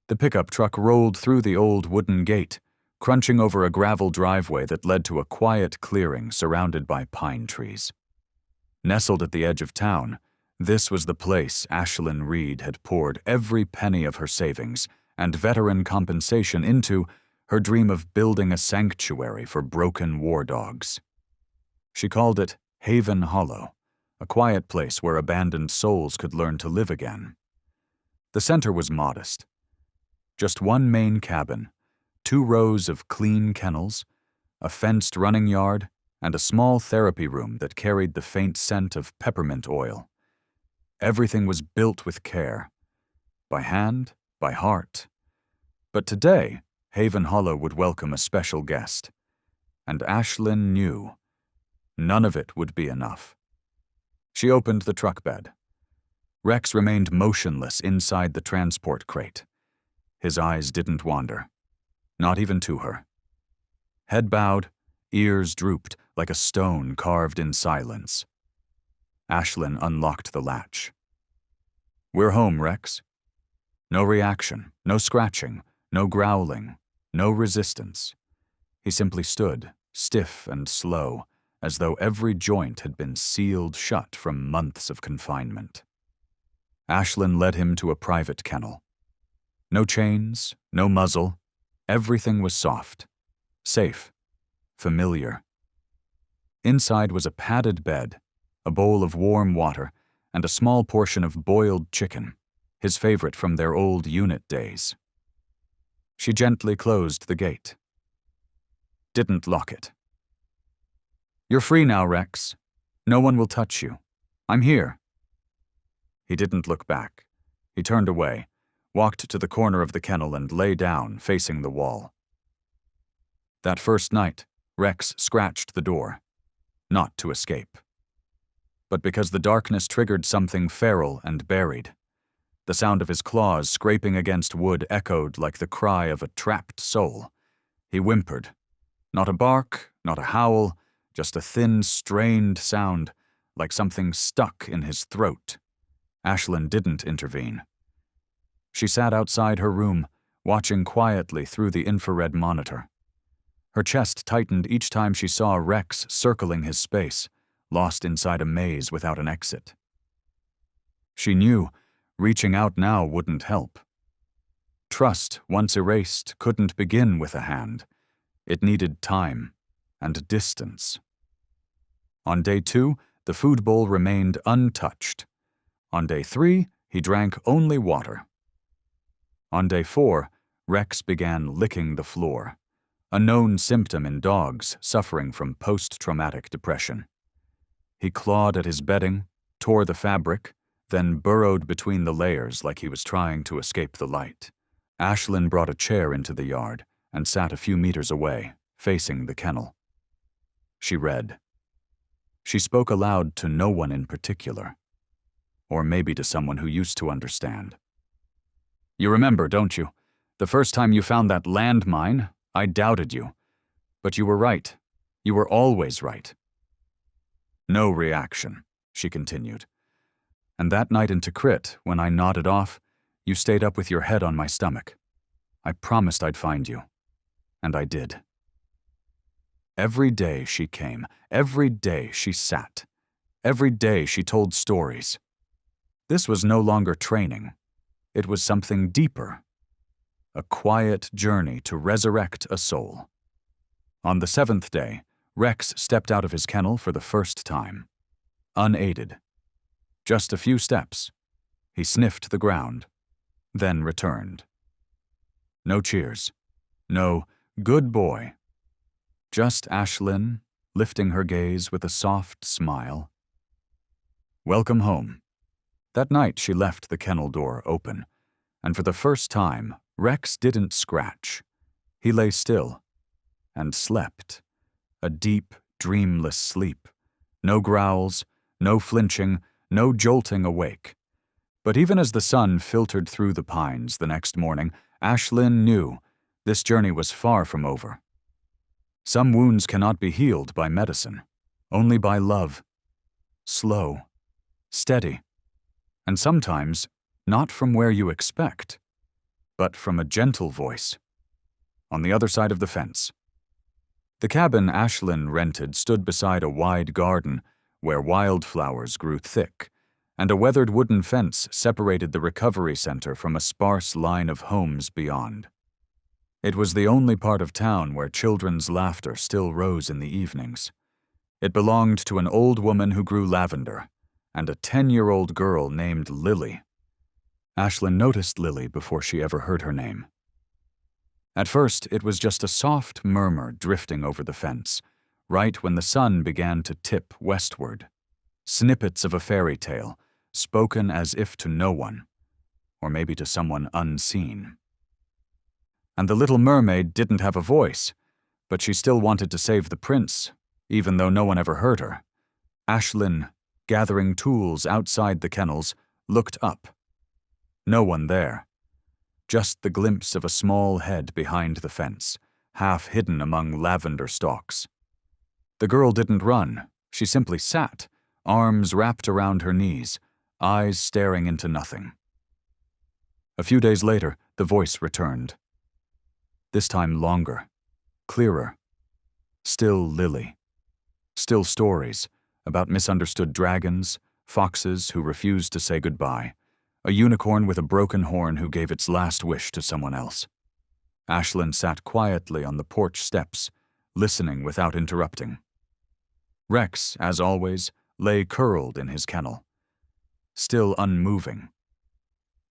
The pickup truck rolled through the old wooden gate, crunching over a gravel driveway that led to a quiet clearing surrounded by pine trees. Nestled at the edge of town, this was the place Ashlyn Reed had poured every penny of her savings and veteran compensation into her dream of building a sanctuary for broken war dogs. She called it Haven Hollow, a quiet place where abandoned souls could learn to live again. The center was modest. Just one main cabin, 2 rows of clean kennels, a fenced running yard, and a small therapy room that carried the faint scent of peppermint oil. Everything was built with care, by hand, by heart. But today, Haven Hollow would welcome a special guest, and Ashlyn knew none of it would be enough. She opened the truck bed. Rex remained motionless inside the transport crate. His eyes didn't wander, not even to her. Head bowed, ears drooped like a stone carved in silence. Ashlyn unlocked the latch. "We're home, Rex." No reaction, no scratching, no growling, no resistance. He simply stood, stiff and slow, as though every joint had been sealed shut from months of confinement. Ashlyn led him to a private kennel. No chains, no muzzle. Everything was soft, safe, familiar. Inside was a padded bed, a bowl of warm water, and a small portion of boiled chicken, his favorite from their old unit days. She gently closed the gate. Didn't lock it. "You're free now, Rex. No one will touch you. I'm here." He didn't look back. He turned away, walked to the corner of the kennel and lay down, facing the wall. That first night, Rex scratched the door, not to escape, but because the darkness triggered something feral and buried. The sound of his claws scraping against wood echoed like the cry of a trapped soul. He whimpered. Not a bark, not a howl, just a thin, strained sound, like something stuck in his throat. Ashlyn didn't intervene. She sat outside her room, watching quietly through the infrared monitor. Her chest tightened each time she saw Rex circling his space, lost inside a maze without an exit. She knew reaching out now wouldn't help. Trust, once erased, couldn't begin with a hand. It needed time and distance. On day 2, the food bowl remained untouched. On day 3, he drank only water. On day 4, Rex began licking the floor, a known symptom in dogs suffering from post-traumatic depression. He clawed at his bedding, tore the fabric, then burrowed between the layers like he was trying to escape the light. Ashlyn brought a chair into the yard and sat a few meters away, facing the kennel. She read. She spoke aloud to no one in particular, or maybe to someone who used to understand. "You remember, don't you? The first time you found that landmine, I doubted you. But you were right. You were always right." No reaction, she continued. And that night in Tikrit, when I nodded off, you stayed up with your head on my stomach. I promised I'd find you. And I did. Every day she came. Every day she sat. Every day she told stories. This was no longer training. It was something deeper. A quiet journey to resurrect a soul. On the 7th day, Rex stepped out of his kennel for the first time. Unaided. Just a few steps. He sniffed the ground, then returned. No cheers. No, good boy. Just Ashlyn, lifting her gaze with a soft smile. Welcome home. That night she left the kennel door open, and for the first time, Rex didn't scratch. He lay still and slept. A deep, dreamless sleep. No growls, no flinching, no jolting awake. But even as the sun filtered through the pines the next morning, Ashlyn knew this journey was far from over. Some wounds cannot be healed by medicine, only by love. Slow, steady, and sometimes not from where you expect, but from a gentle voice. On the other side of the fence. The cabin Ashlyn rented stood beside a wide garden where wildflowers grew thick, and a weathered wooden fence separated the recovery center from a sparse line of homes beyond. It was the only part of town where children's laughter still rose in the evenings. It belonged to an old woman who grew lavender, and a 10-year-old girl named Lily. Ashlyn noticed Lily before she ever heard her name. At first, it was just a soft murmur drifting over the fence, right when the sun began to tip westward. Snippets of a fairy tale, spoken as if to no one, or maybe to someone unseen. And the little mermaid didn't have a voice, but she still wanted to save the prince, even though no one ever heard her. Ashlyn, gathering tools outside the kennels, looked up. No one there. Just the glimpse of a small head behind the fence, half hidden among lavender stalks. The girl didn't run. She simply sat, arms wrapped around her knees, eyes staring into nothing. A few days later, the voice returned. This time longer, clearer. Still Lily. Still stories about misunderstood dragons, foxes who refused to say goodbye, a unicorn with a broken horn who gave its last wish to someone else. Ashlyn sat quietly on the porch steps, listening without interrupting. Rex, as always, lay curled in his kennel, still unmoving.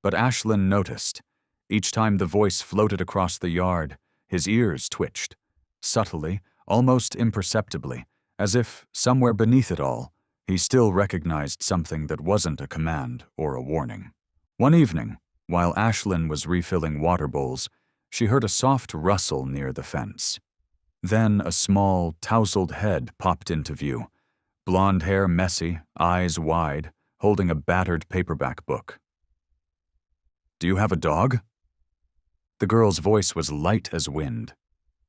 But Ashlyn noticed. Each time the voice floated across the yard, his ears twitched, subtly, almost imperceptibly, as if, somewhere beneath it all, he still recognized something that wasn't a command or a warning. One evening, while Ashlyn was refilling water bowls, she heard a soft rustle near the fence. Then a small, tousled head popped into view, blonde hair messy, eyes wide, holding a battered paperback book. "Do you have a dog?" The girl's voice was light as wind.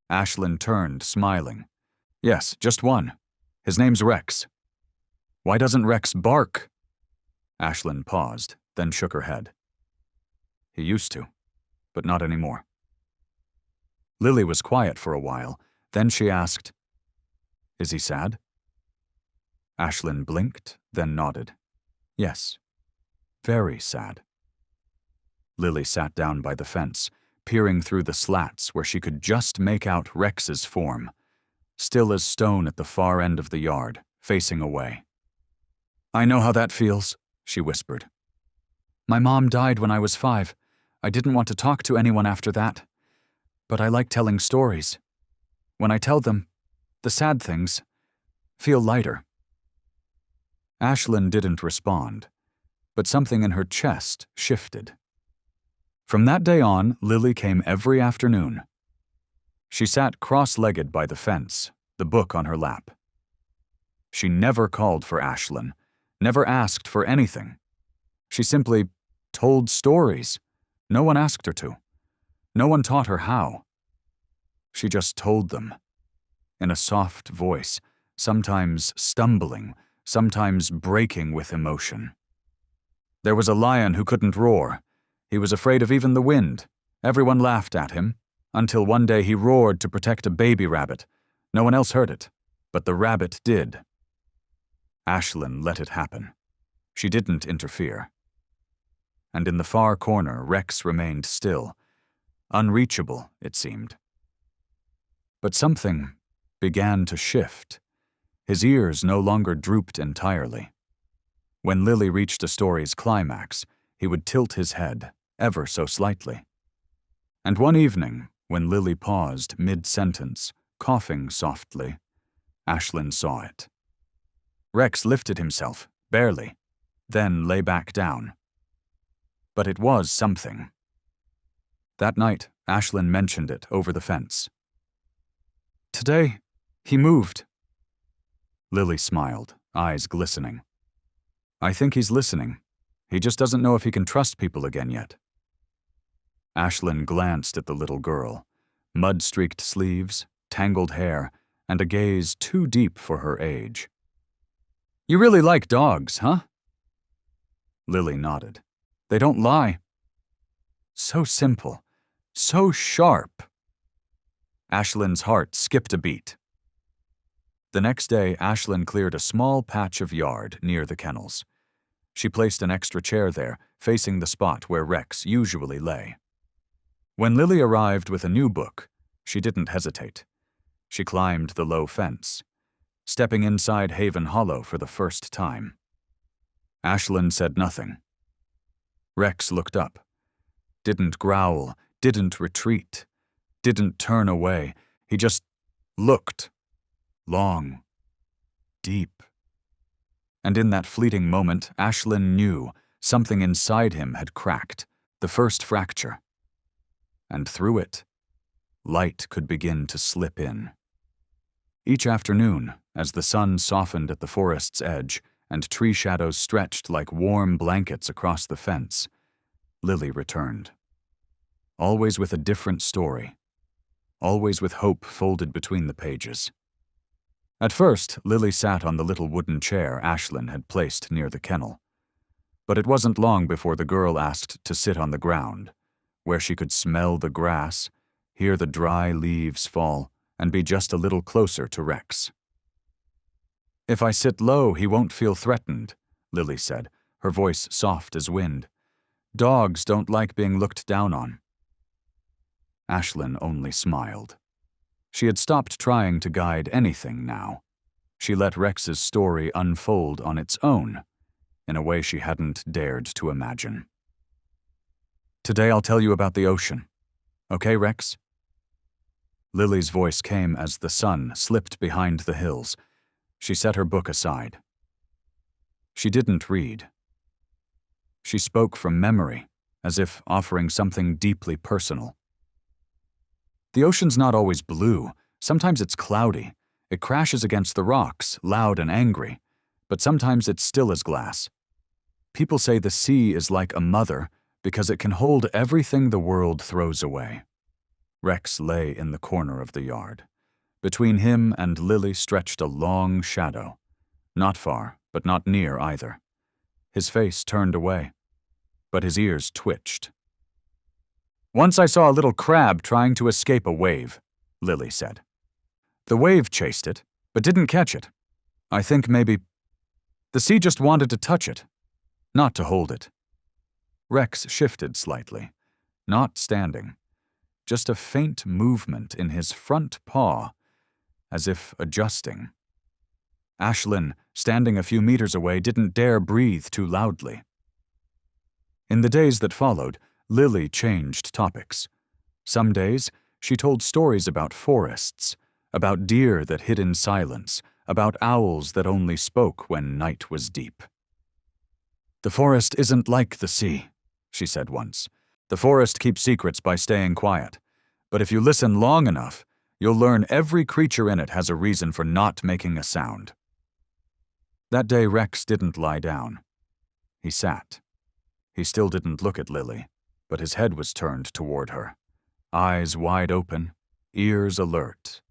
Ashlyn turned, smiling. "Yes, just one. His name's Rex." "Why doesn't Rex bark?" Ashlyn paused, then shook her head. "He used to, but not anymore." Lily was quiet for a while, then she asked, "Is he sad?" Ashlyn blinked, then nodded. "Yes, very sad." Lily sat down by the fence, peering through the slats where she could just make out Rex's form, still as stone at the far end of the yard, facing away. "I know how that feels," she whispered. "My mom died when I was 5. I didn't want to talk to anyone after that. But I like telling stories. When I tell them, the sad things feel lighter." Ashlyn didn't respond, but something in her chest shifted. From that day on, Lily came every afternoon. She sat cross-legged by the fence, the book on her lap. She never called for Ashlyn, never asked for anything. She simply told stories. No one asked her to. No one taught her how. She just told them, in a soft voice, sometimes stumbling, sometimes breaking with emotion. There was a lion who couldn't roar. He was afraid of even the wind. Everyone laughed at him, until one day he roared to protect a baby rabbit. No one else heard it, but the rabbit did. Ashlyn let it happen. She didn't interfere. And in the far corner, Rex remained still. Unreachable, it seemed. But something began to shift. His ears no longer drooped entirely. When Lily reached a story's climax, he would tilt his head, ever so slightly. And one evening, when Lily paused mid-sentence, coughing softly, Ashlyn saw it. Rex lifted himself, barely, then lay back down. But it was something. That night, Ashlyn mentioned it over the fence. "Today, he moved." Lily smiled, eyes glistening. "I think he's listening. He just doesn't know if he can trust people again yet." Ashlyn glanced at the little girl, mud-streaked sleeves, tangled hair, and a gaze too deep for her age. "You really like dogs, huh?" Lily nodded. "They don't lie. So simple, so sharp." Ashlyn's heart skipped a beat. The next day, Ashlyn cleared a small patch of yard near the kennels. She placed an extra chair there, facing the spot where Rex usually lay. When Lily arrived with a new book, she didn't hesitate. She climbed the low fence, stepping inside Haven Hollow for the first time. Ashlyn said nothing. Rex looked up. Didn't growl, didn't retreat, didn't turn away. He just looked. Long. Deep. And in that fleeting moment, Ashlyn knew something inside him had cracked, the first fracture. And through it, light could begin to slip in. Each afternoon, as the sun softened at the forest's edge and tree shadows stretched like warm blankets across the fence, Lily returned. Always with a different story. Always with hope folded between the pages. At first, Lily sat on the little wooden chair Ashlyn had placed near the kennel. But it wasn't long before the girl asked to sit on the ground, where she could smell the grass, hear the dry leaves fall, and be just a little closer to Rex. "If I sit low, he won't feel threatened," Lily said, her voice soft as wind. "Dogs don't like being looked down on." Ashlyn only smiled. She had stopped trying to guide anything now. She let Rex's story unfold on its own, in a way she hadn't dared to imagine. "Today I'll tell you about the ocean. Okay, Rex?" Lily's voice came as the sun slipped behind the hills. She set her book aside. She didn't read. She spoke from memory, as if offering something deeply personal. "The ocean's not always blue. Sometimes it's cloudy. It crashes against the rocks, loud and angry. But sometimes it's still as glass. People say the sea is like a mother because it can hold everything the world throws away." Rex lay in the corner of the yard. Between him and Lily stretched a long shadow. Not far, but not near either. His face turned away, but his ears twitched. "Once I saw a little crab trying to escape a wave," Lily said. "The wave chased it, but didn't catch it. I think maybe the sea just wanted to touch it, not to hold it." Rex shifted slightly, not standing, just a faint movement in his front paw, as if adjusting. Ashlyn, standing a few meters away, didn't dare breathe too loudly. In the days that followed, Lily changed topics. Some days, she told stories about forests, about deer that hid in silence, about owls that only spoke when night was deep. "The forest isn't like the sea," she said once. "The forest keeps secrets by staying quiet. But if you listen long enough, you'll learn every creature in it has a reason for not making a sound." That day, Rex didn't lie down. He sat. He still didn't look at Lily, but his head was turned toward her, eyes wide open, ears alert.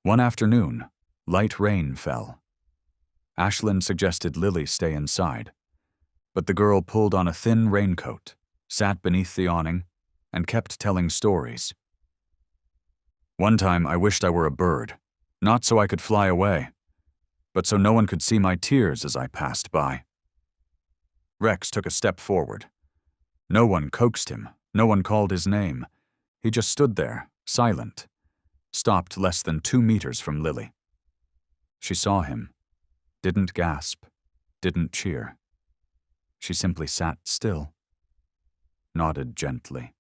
One afternoon, light rain fell. Ashlyn suggested Lily stay inside, but the girl pulled on a thin raincoat, sat beneath the awning, and kept telling stories. One time I wished I were a bird, not so I could fly away, but so no one could see my tears as I passed by. Rex took a step forward. No one coaxed him, no one called his name. He just stood there, silent, stopped less than 2 meters from Lily. She saw him, didn't gasp, didn't cheer. She simply sat still, nodded gently.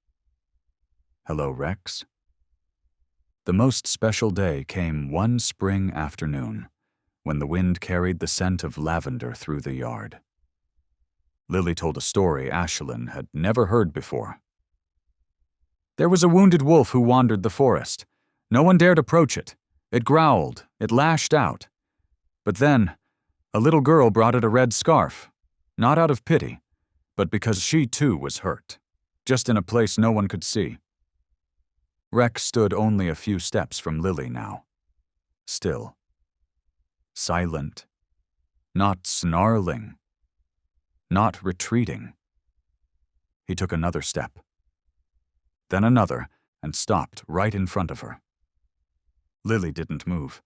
"Hello, Rex." The most special day came one spring afternoon, when the wind carried the scent of lavender through the yard. Lily told a story Ashlyn had never heard before. There was a wounded wolf who wandered the forest. No one dared approach it. It growled, it lashed out. But then, a little girl brought it a red scarf, not out of pity, but because she too was hurt, just in a place no one could see. Rex stood only a few steps from Lily now. Still. Silent. Not snarling. Not retreating. He took another step. Then another, and stopped right in front of her. Lily didn't move.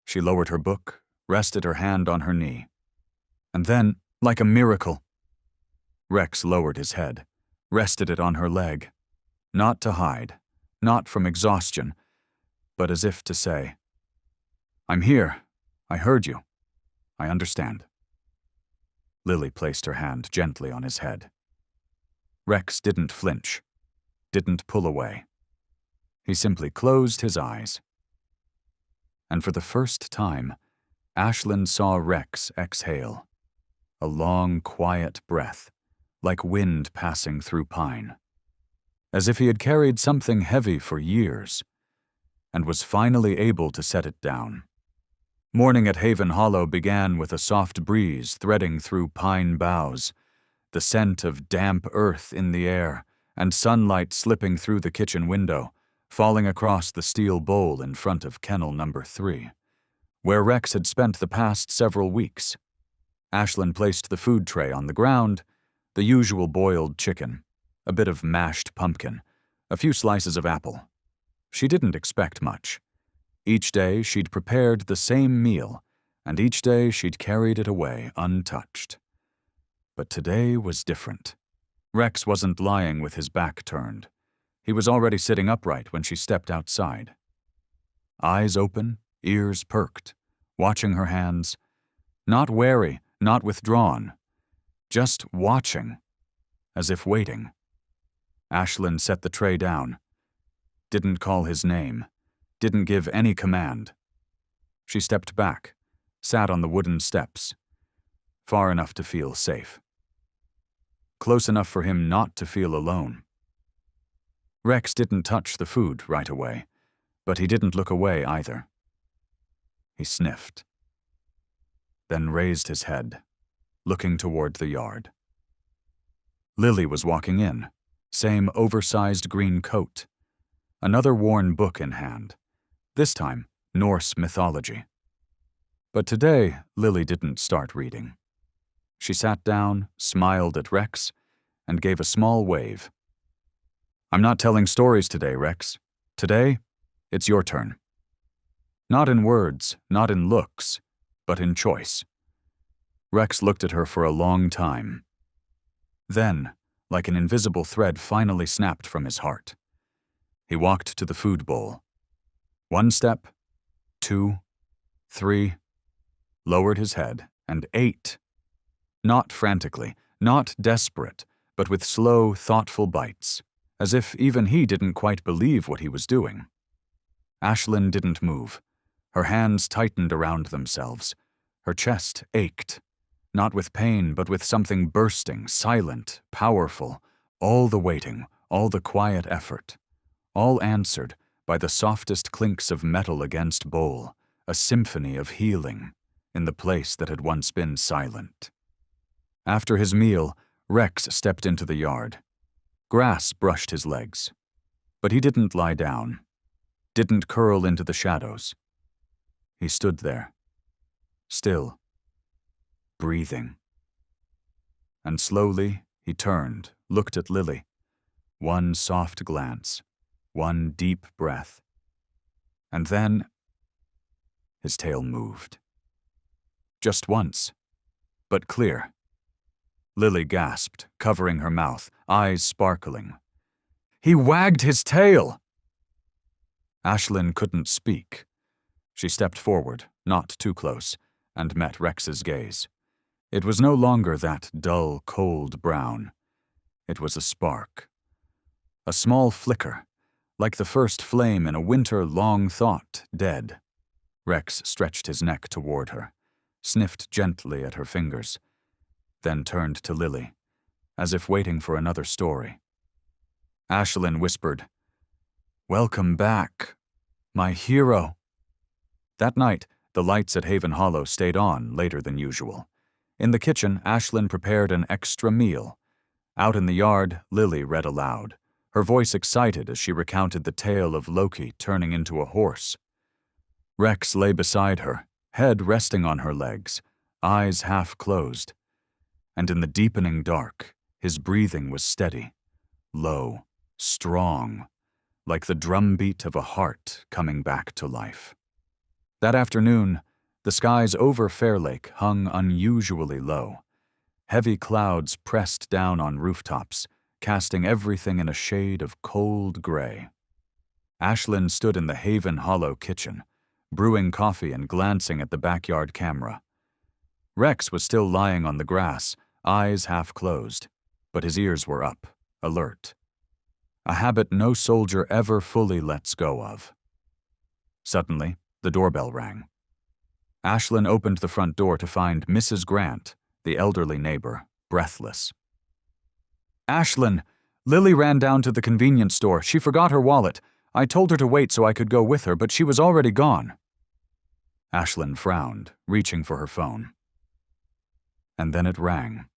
She lowered her book, rested her hand on her knee. And then, like a miracle, Rex lowered his head, rested it on her leg, not to hide, not from exhaustion, but as if to say, "I'm here. I heard you. I understand." Lily placed her hand gently on his head. Rex didn't flinch, didn't pull away. He simply closed his eyes. And for the first time, Ashlyn saw Rex exhale, a long, quiet breath, like wind passing through pine, as if he had carried something heavy for years, and was finally able to set it down. Morning at Haven Hollow began with a soft breeze threading through pine boughs, the scent of damp earth in the air, and sunlight slipping through the kitchen window, falling across the steel bowl in front of kennel number 3, where Rex had spent the past several weeks. Ashlyn placed the food tray on the ground, the usual boiled chicken, a bit of mashed pumpkin, a few slices of apple. She didn't expect much. Each day she'd prepared the same meal, and each day she'd carried it away untouched. But today was different. Rex wasn't lying with his back turned. He was already sitting upright when she stepped outside. Eyes open, ears perked, watching her hands. Not wary, not withdrawn. Just watching, as if waiting. Ashlyn set the tray down. Didn't call his name. Didn't give any command. She stepped back, sat on the wooden steps, far enough to feel safe. Close enough for him not to feel alone. Rex didn't touch the food right away, but he didn't look away either. He sniffed, then raised his head, looking toward the yard. Lily was walking in, same oversized green coat, another worn book in hand, this time Norse mythology. But today, Lily didn't start reading. She sat down, smiled at Rex, and gave a small wave. "I'm not telling stories today, Rex. Today, it's your turn." Not in words, not in looks, but in choice. Rex looked at her for a long time. Then, like an invisible thread finally snapped from his heart. He walked to the food bowl. 1 step, 2, 3, lowered his head, and ate. Not frantically, not desperate, but with slow, thoughtful bites, as if even he didn't quite believe what he was doing. Ashlyn didn't move. Her hands tightened around themselves. Her chest ached, not with pain, but with something bursting, silent, powerful, all the waiting, all the quiet effort, all answered by the softest clinks of metal against bowl, a symphony of healing in the place that had once been silent. After his meal, Rex stepped into the yard. Grass brushed his legs, but he didn't lie down, didn't curl into the shadows. He stood there, still, breathing. And slowly he turned, looked at Lily. One soft glance, one deep breath. And then his tail moved. Just once, but clear. Lily gasped, covering her mouth, eyes sparkling. He wagged his tail! Ashlyn couldn't speak. She stepped forward, not too close, and met Rex's gaze. It was no longer that dull, cold brown. It was a spark. A small flicker, like the first flame in a winter long thought dead. Rex stretched his neck toward her, sniffed gently at her fingers, then turned to Lily, as if waiting for another story. Ashlyn whispered, "Welcome back, my hero." That night, the lights at Haven Hollow stayed on later than usual. In the kitchen, Ashlyn prepared an extra meal. Out in the yard, Lily read aloud, her voice excited as she recounted the tale of Loki turning into a horse. Rex lay beside her, head resting on her legs, eyes half closed. And in the deepening dark, his breathing was steady, low, strong, like the drumbeat of a heart coming back to life. That afternoon, the skies over Fair Lake hung unusually low. Heavy clouds pressed down on rooftops, casting everything in a shade of cold gray. Ashlyn stood in the Haven Hollow kitchen, brewing coffee and glancing at the backyard camera. Rex was still lying on the grass, eyes half closed, but his ears were up, alert. A habit no soldier ever fully lets go of. Suddenly, the doorbell rang. Ashlyn opened the front door to find Mrs. Grant, the elderly neighbor, breathless. "Ashlyn, Lily ran down to the convenience store. She forgot her wallet. I told her to wait so I could go with her, but she was already gone." Ashlyn frowned, reaching for her phone. And then it rang.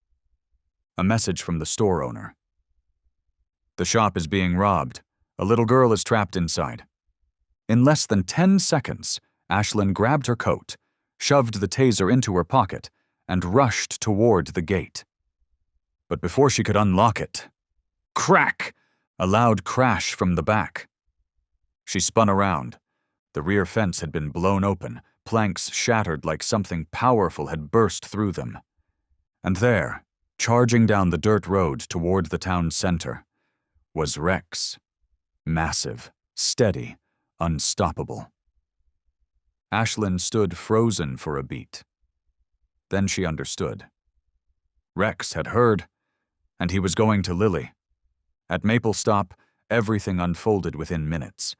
A message from the store owner. "The shop is being robbed. A little girl is trapped inside." In less than 10 seconds, Ashlyn grabbed her coat, shoved the taser into her pocket, and rushed toward the gate. But before she could unlock it, crack! A loud crash from the back. She spun around. The rear fence had been blown open, planks shattered like something powerful had burst through them. And there, charging down the dirt road toward the town center, was Rex. Massive, steady, unstoppable. Ashlyn stood frozen for a beat. Then she understood. Rex had heard, and he was going to Lily. At Maple Stop, everything unfolded within minutes.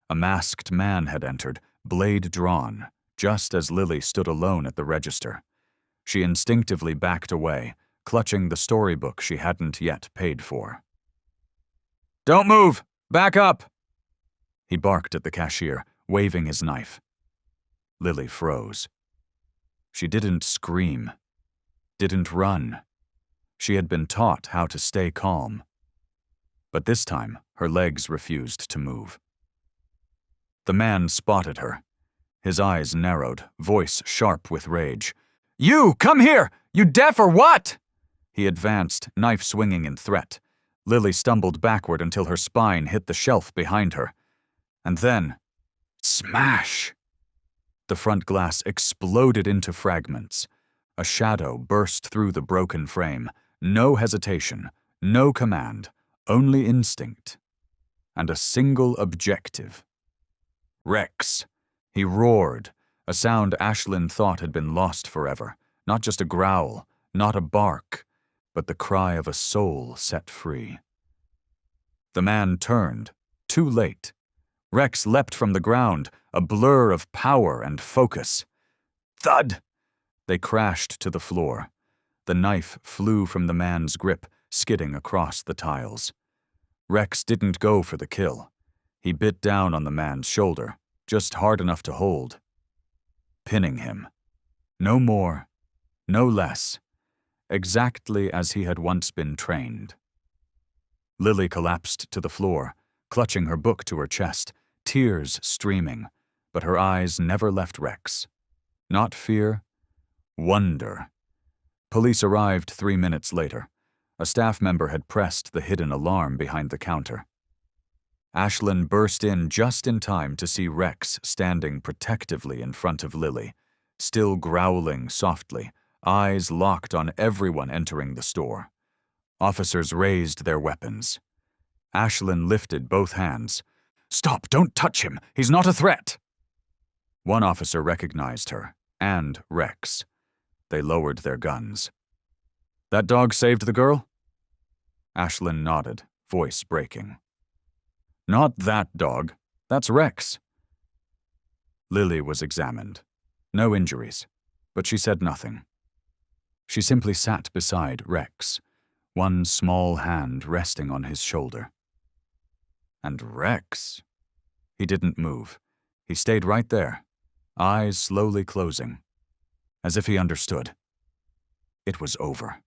A masked man had entered, blade drawn, just as Lily stood alone at the register. She instinctively backed away, clutching the storybook she hadn't yet paid for. "Don't move! Back up!" He barked at the cashier, waving his knife. Lily froze. She didn't scream, didn't run. She had been taught how to stay calm. But this time, her legs refused to move. The man spotted her. His eyes narrowed, voice sharp with rage. "You, come here! You deaf or what?" He advanced, knife swinging in threat. Lily stumbled backward until her spine hit the shelf behind her. And then, smash! The front glass exploded into fragments. A shadow burst through the broken frame. No hesitation, no command, only instinct. And a single objective. Rex. He roared, a sound Ashlyn thought had been lost forever. Not just a growl, not a bark, but the cry of a soul set free. The man turned, too late. Rex leapt from the ground, a blur of power and focus. Thud! They crashed to the floor. The knife flew from the man's grip, skidding across the tiles. Rex didn't go for the kill. He bit down on the man's shoulder, just hard enough to hold. Pinning him. No more, no less. Exactly as he had once been trained. Lily collapsed to the floor, clutching her book to her chest, tears streaming, but her eyes never left Rex. Not fear, wonder. Police arrived 3 minutes later. A staff member had pressed the hidden alarm behind the counter. Ashlyn burst in just in time to see Rex standing protectively in front of Lily, still growling softly, eyes locked on everyone entering the store. Officers raised their weapons. Ashlyn lifted both hands. "Stop! Don't touch him! He's not a threat!" One officer recognized her, and Rex. They lowered their guns. "That dog saved the girl?" Ashlyn nodded, voice breaking. "Not that dog. That's Rex." Lily was examined. No injuries, but she said nothing. She simply sat beside Rex, one small hand resting on his shoulder. And Rex? He didn't move. He stayed right there, eyes slowly closing, as if he understood. It was over.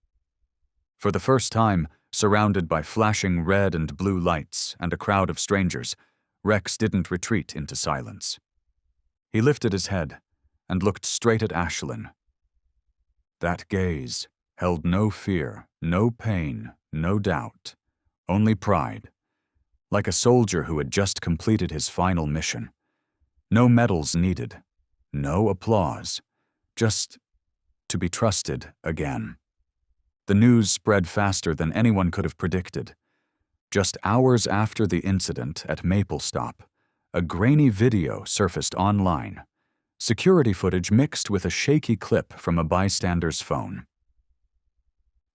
For the first time, surrounded by flashing red and blue lights and a crowd of strangers, Rex didn't retreat into silence. He lifted his head and looked straight at Ashlyn. That gaze held no fear, no pain, no doubt, only pride, like a soldier who had just completed his final mission. No medals needed, no applause, just to be trusted again. The news spread faster than anyone could have predicted. Just hours after the incident at Maple Stop, a grainy video surfaced online, security footage mixed with a shaky clip from a bystander's phone.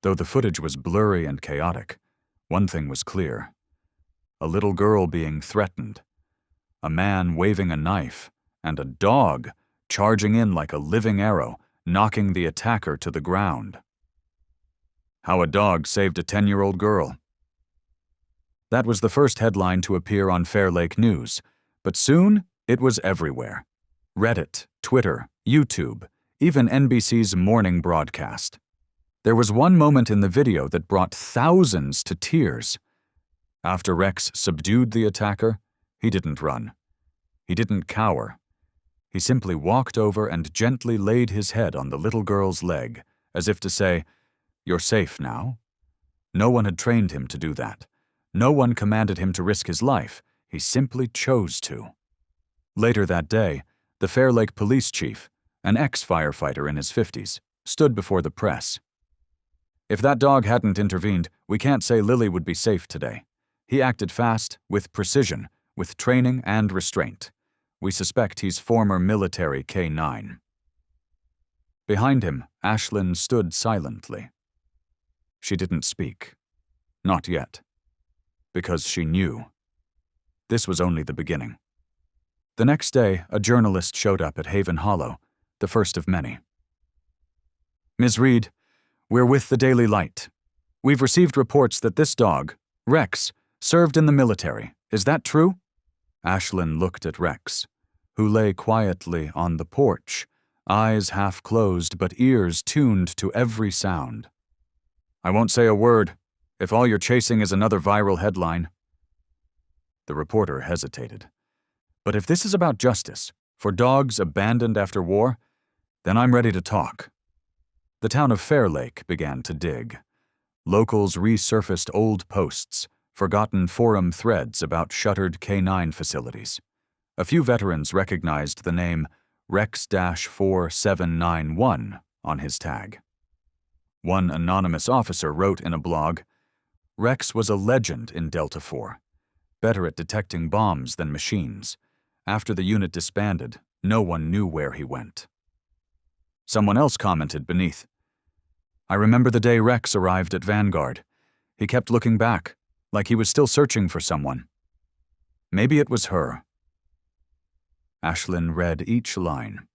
Though the footage was blurry and chaotic, one thing was clear. A little girl being threatened, a man waving a knife, and a dog charging in like a living arrow, knocking the attacker to the ground. How a dog saved a 10-year-old girl. That was the first headline to appear on Fair Lake News, but soon it was everywhere. Reddit, Twitter, YouTube, even NBC's morning broadcast. There was one moment in the video that brought thousands to tears. After Rex subdued the attacker, he didn't run. He didn't cower. He simply walked over and gently laid his head on the little girl's leg, as if to say, "You're safe now." No one had trained him to do that. No one commanded him to risk his life. He simply chose to. Later that day, the Fair Lake police chief, an ex-firefighter in his 50s, stood before the press. "If that dog hadn't intervened, we can't say Lily would be safe today. He acted fast, with precision, with training and restraint. We suspect he's former military K-9. Behind him, Ashlyn stood silently. She didn't speak. Not yet. Because she knew. This was only the beginning. The next day, a journalist showed up at Haven Hollow, the first of many. "Ms. Reed, we're with the Daily Light. We've received reports that this dog, Rex, served in the military. Is that true?" Ashlyn looked at Rex, who lay quietly on the porch, eyes half closed but ears tuned to every sound. "I won't say a word, if all you're chasing is another viral headline." The reporter hesitated. "But if this is about justice, for dogs abandoned after war, then I'm ready to talk." The town of Fair Lake began to dig. Locals resurfaced old posts, forgotten forum threads about shuttered K-9 facilities. A few veterans recognized the name Rex-4791 on his tag. One anonymous officer wrote in a blog, "Rex was a legend in Delta 4, better at detecting bombs than machines. After the unit disbanded, no one knew where he went." Someone else commented beneath, "I remember the day Rex arrived at Vanguard. He kept looking back, like he was still searching for someone. Maybe it was her." Ashlyn read each line.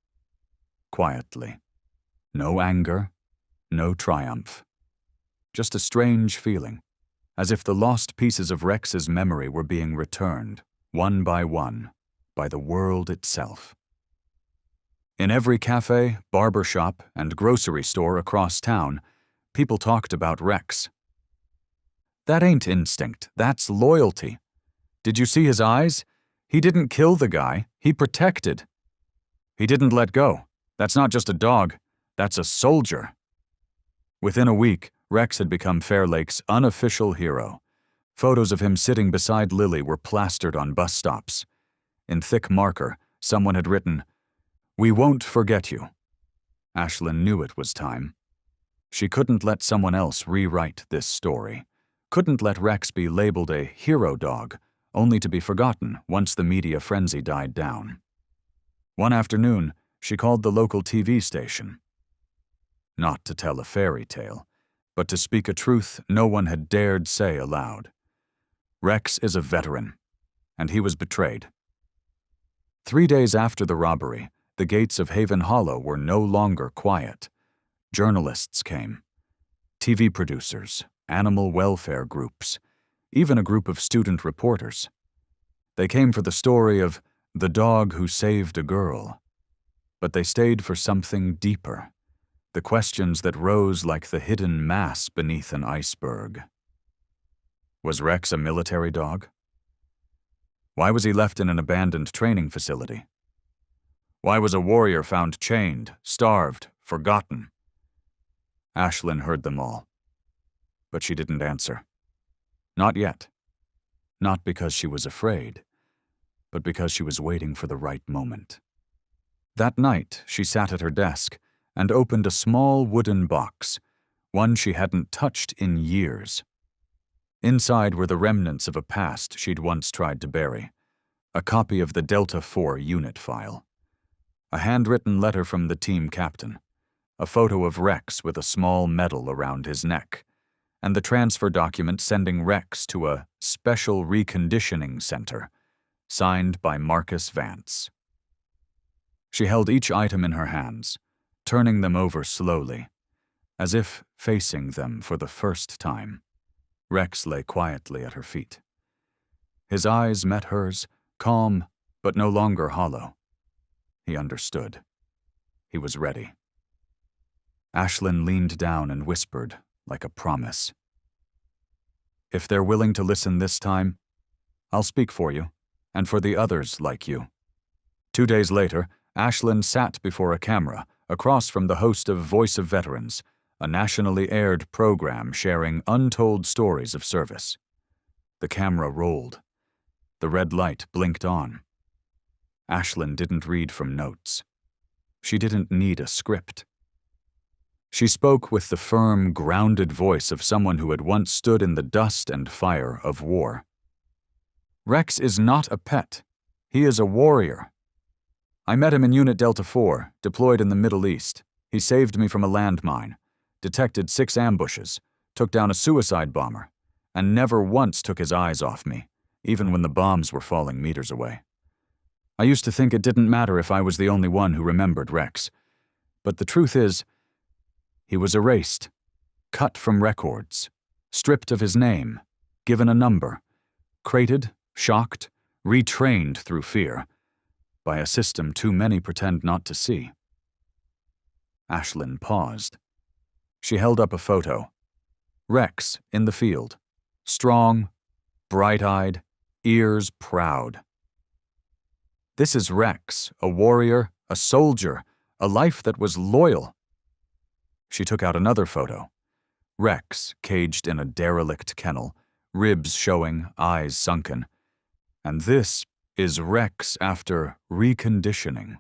Quietly. No anger, no triumph. Just a strange feeling, as if the lost pieces of Rex's memory were being returned, one, by the world itself. In every cafe, barber shop, and grocery store across town, people talked about Rex. "That ain't instinct, that's loyalty. Did you see his eyes? He didn't kill the guy, he protected. He didn't let go. That's not just a dog, that's a soldier." Within a week, Rex had become Fair Lake's unofficial hero. Photos of him sitting beside Lily were plastered on bus stops. In thick marker, someone had written, "We won't forget you." Ashlyn knew it was time. She couldn't let someone else rewrite this story. Couldn't let Rex be labeled a hero dog, only to be forgotten once the media frenzy died down. One afternoon, she called the local TV station. Not to tell a fairy tale, but to speak a truth no one had dared say aloud. Rex is a veteran, and he was betrayed. 3 days after the robbery, the gates of Haven Hollow were no longer quiet. Journalists came. TV producers, animal welfare groups, even a group of student reporters. They came for the story of the dog who saved a girl. But they stayed for something deeper, the questions that rose like the hidden mass beneath an iceberg. Was Rex a military dog? Why was he left in an abandoned training facility? Why was a warrior found chained, starved, forgotten? Ashlyn heard them all. But she didn't answer. Not yet. Not because she was afraid, but because she was waiting for the right moment. That night, she sat at her desk and opened a small wooden box, one she hadn't touched in years. Inside were the remnants of a past she'd once tried to bury, a copy of the Delta IV unit file, a handwritten letter from the team captain, a photo of Rex with a small medal around his neck, and the transfer document sending Rex to a special reconditioning center, signed by Marcus Vance. She held each item in her hands, turning them over slowly, as if facing them for the first time. Rex lay quietly at her feet. His eyes met hers, calm but no longer hollow. He understood. He was ready. Ashlyn leaned down and whispered, like a promise. "If they're willing to listen this time, I'll speak for you, and for the others like you." 2 days later, Ashlyn sat before a camera, across from the host of Voice of Veterans, a nationally aired program sharing untold stories of service. The camera rolled. The red light blinked on. Ashlyn didn't read from notes. She didn't need a script. She spoke with the firm, grounded voice of someone who had once stood in the dust and fire of war. "Rex is not a pet. He is a warrior. I met him in Unit Delta IV, deployed in the Middle East. He saved me from a landmine, detected 6 ambushes, took down a suicide bomber, and never once took his eyes off me, even when the bombs were falling meters away. I used to think it didn't matter if I was the only one who remembered Rex. But the truth is, he was erased, cut from records, stripped of his name, given a number, crated, shocked, retrained through fear, by a system too many pretend not to see." Ashlyn paused. She held up a photo. Rex in the field, strong, bright-eyed, ears proud. "This is Rex, a warrior, a soldier, a life that was loyal." She took out another photo. Rex, caged in a derelict kennel, ribs showing, eyes sunken. And this is Rex after reconditioning,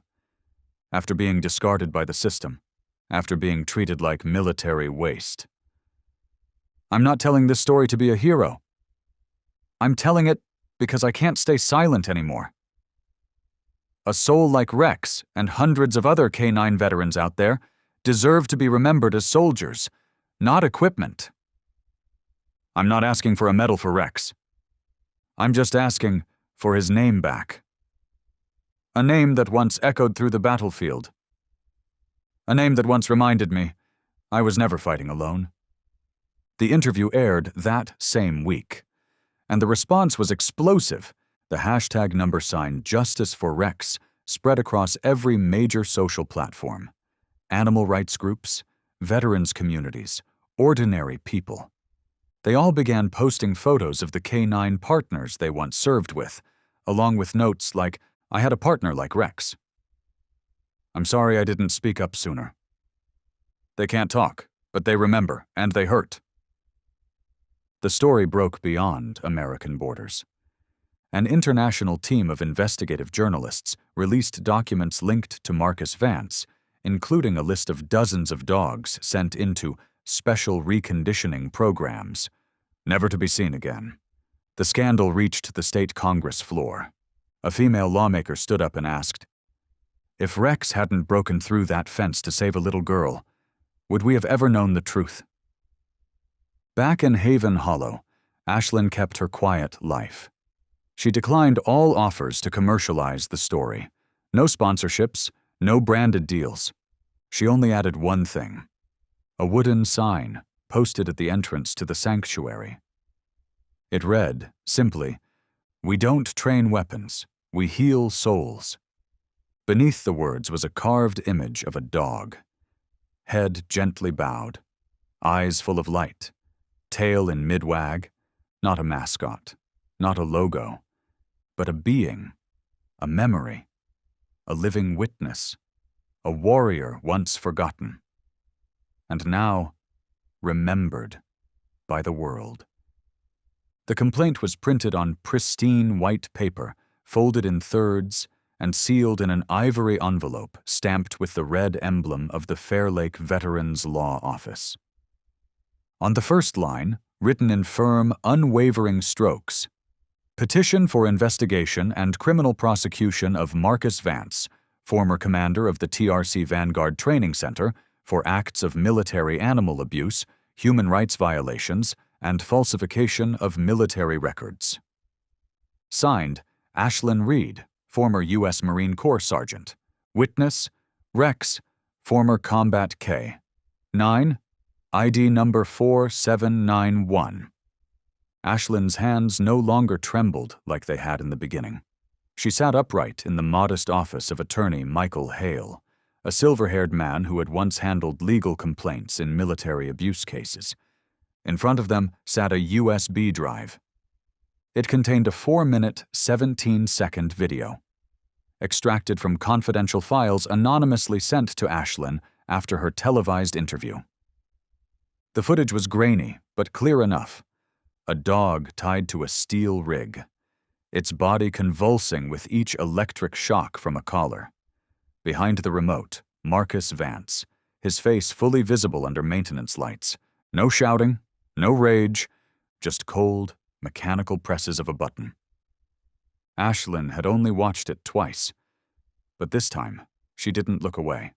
after being discarded by the system, after being treated like military waste. "I'm not telling this story to be a hero. I'm telling it because I can't stay silent anymore. A soul like Rex and hundreds of other K-9 veterans out there deserve to be remembered as soldiers, not equipment. I'm not asking for a medal for Rex. I'm just asking for his name back. A name that once echoed through the battlefield. A name that once reminded me I was never fighting alone." The interview aired that same week, and the response was explosive. The hashtag #, Justice for Rex, spread across every major social platform. Animal rights groups, veterans communities, ordinary people. They all began posting photos of the K-9 partners they once served with, along with notes like, "I had a partner like Rex. I'm sorry I didn't speak up sooner." They can't talk. But they remember, and they hurt. The story broke beyond American borders. An international team of investigative journalists released documents linked to Marcus Vance, including a list of dozens of dogs sent into special reconditioning programs, never to be seen again. The scandal reached the state Congress floor. A female lawmaker stood up and asked, "If Rex hadn't broken through that fence to save a little girl, would we have ever known the truth?" Back in Haven Hollow, Ashlyn kept her quiet life. She declined all offers to commercialize the story. No sponsorships, no branded deals. She only added one thing: a wooden sign posted at the entrance to the sanctuary. It read, simply, "We don't train weapons, we heal souls." Beneath the words was a carved image of a dog. Head gently bowed, eyes full of light, tail in mid-wag, not a mascot, not a logo, but a being, a memory, a living witness, a warrior once forgotten, and now remembered by the world. The complaint was printed on pristine white paper, folded in thirds, and sealed in an ivory envelope stamped with the red emblem of the Fair Lake Veterans Law Office. On the first line, written in firm, unwavering strokes, "Petition for investigation and criminal prosecution of Marcus Vance, former commander of the TRC Vanguard Training Center, for acts of military animal abuse, human rights violations, and falsification of military records." Signed, Ashlyn Reed, former U.S. Marine Corps Sergeant. Witness, Rex, former Combat K. 9, ID number 4791. Ashlyn's hands no longer trembled like they had in the beginning. She sat upright in the modest office of attorney Michael Hale, a silver-haired man who had once handled legal complaints in military abuse cases. In front of them sat a USB drive. It contained a 4-minute, 17-second video, extracted from confidential files anonymously sent to Ashlyn after her televised interview. The footage was grainy, but clear enough. A dog tied to a steel rig, its body convulsing with each electric shock from a collar. Behind the remote, Marcus Vance, his face fully visible under maintenance lights. No shouting, no rage, just cold, mechanical presses of a button. Ashlyn had only watched it twice, but this time she didn't look away.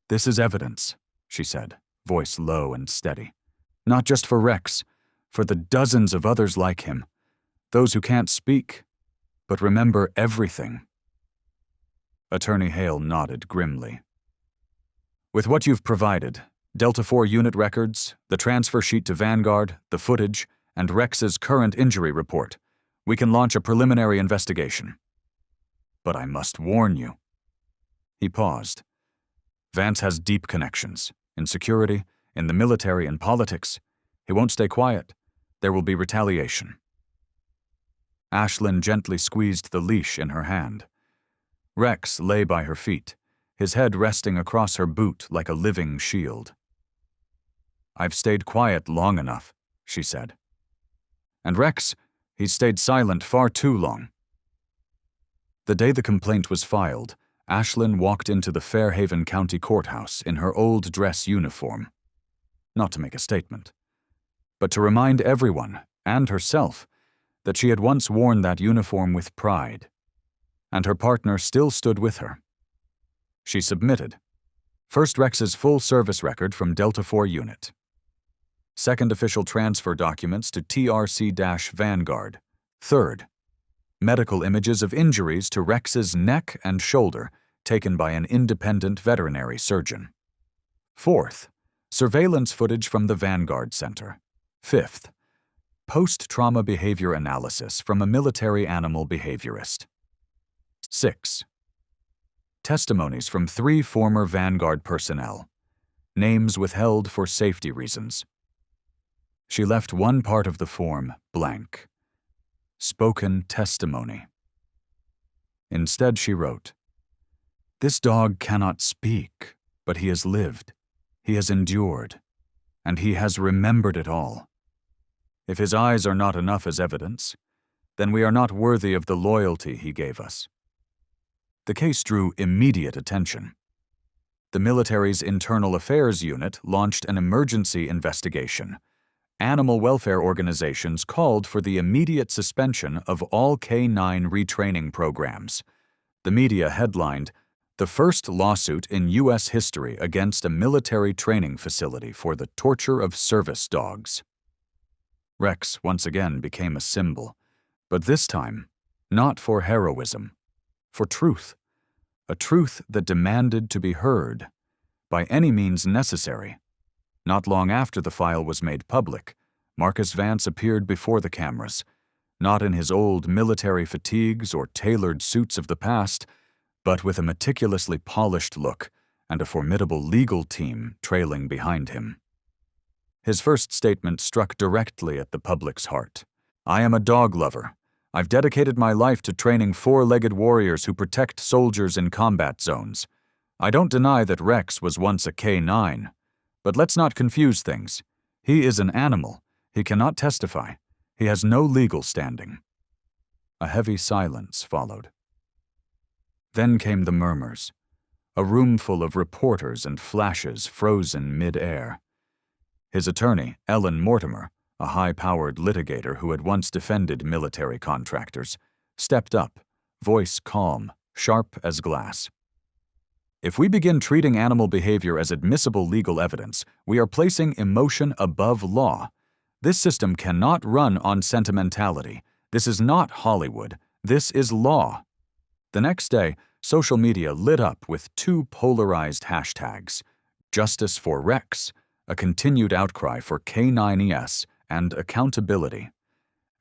"This is evidence," she said, voice low and steady. "Not just for Rex, for the dozens of others like him, those who can't speak, but remember everything." Attorney Hale nodded grimly. "With what you've provided, Delta 4 unit records, the transfer sheet to Vanguard, the footage, and Rex's current injury report, we can launch a preliminary investigation. But I must warn you." He paused. "Vance has deep connections, in security, in the military, and politics. He won't stay quiet. There will be retaliation." Ashlyn gently squeezed the leash in her hand. Rex lay by her feet, his head resting across her boot like a living shield. "I've stayed quiet long enough," she said. "And Rex, he's stayed silent far too long." The day the complaint was filed, Ashlyn walked into the Fairhaven County Courthouse in her old dress uniform. Not to make a statement, but to remind everyone, and herself, that she had once worn that uniform with pride, and her partner still stood with her. She submitted. First, Rex's full service record from Delta 4 unit. Second, official transfer documents to TRC-Vanguard. Third, medical images of injuries to Rex's neck and shoulder taken by an independent veterinary surgeon. Fourth, surveillance footage from the Vanguard Center. Fifth, post-trauma behavior analysis from a military animal behaviorist. 6. Testimonies from 3 former Vanguard personnel. Names withheld for safety reasons. She left one part of the form blank. Spoken testimony. Instead, she wrote, "This dog cannot speak, but he has lived. He has endured, and he has remembered it all. If his eyes are not enough as evidence, then we are not worthy of the loyalty he gave us. The case drew immediate attention. The military's Internal Affairs Unit launched an emergency investigation. Animal welfare organizations called for the immediate suspension of all K-9 retraining programs. The media headlined, "The first lawsuit in U.S. history against a military training facility for the torture of service dogs." Rex once again became a symbol, but this time, not for heroism, for truth. A truth that demanded to be heard, by any means necessary. Not long after the file was made public, Marcus Vance appeared before the cameras, not in his old military fatigues or tailored suits of the past, but with a meticulously polished look and a formidable legal team trailing behind him. His first statement struck directly at the public's heart. "I am a dog lover. I've dedicated my life to training four-legged warriors who protect soldiers in combat zones. I don't deny that Rex was once a K-9, but let's not confuse things. He is an animal. He cannot testify. He has no legal standing." A heavy silence followed. Then came the murmurs, a room full of reporters and flashes frozen mid-air. His attorney, Ellen Mortimer, a high-powered litigator who had once defended military contractors, stepped up, voice calm, sharp as glass. "If we begin treating animal behavior as admissible legal evidence, we are placing emotion above law. This system cannot run on sentimentality. This is not Hollywood. This is law." The next day, social media lit up with two polarized hashtags: Justice for Rex, a continued outcry for K9ES, and accountability.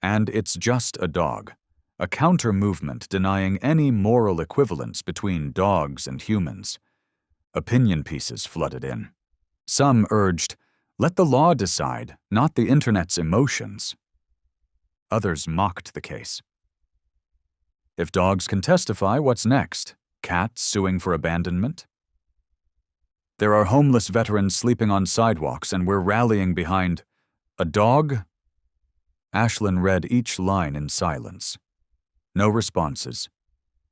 And it's just a dog, a counter-movement denying any moral equivalence between dogs and humans. Opinion pieces flooded in. Some urged, "Let the law decide, not the internet's emotions." Others mocked the case. If dogs can testify, what's next? Cats suing for abandonment? There are homeless veterans sleeping on sidewalks, and we're rallying behind a dog? Ashlyn read each line in silence. No responses.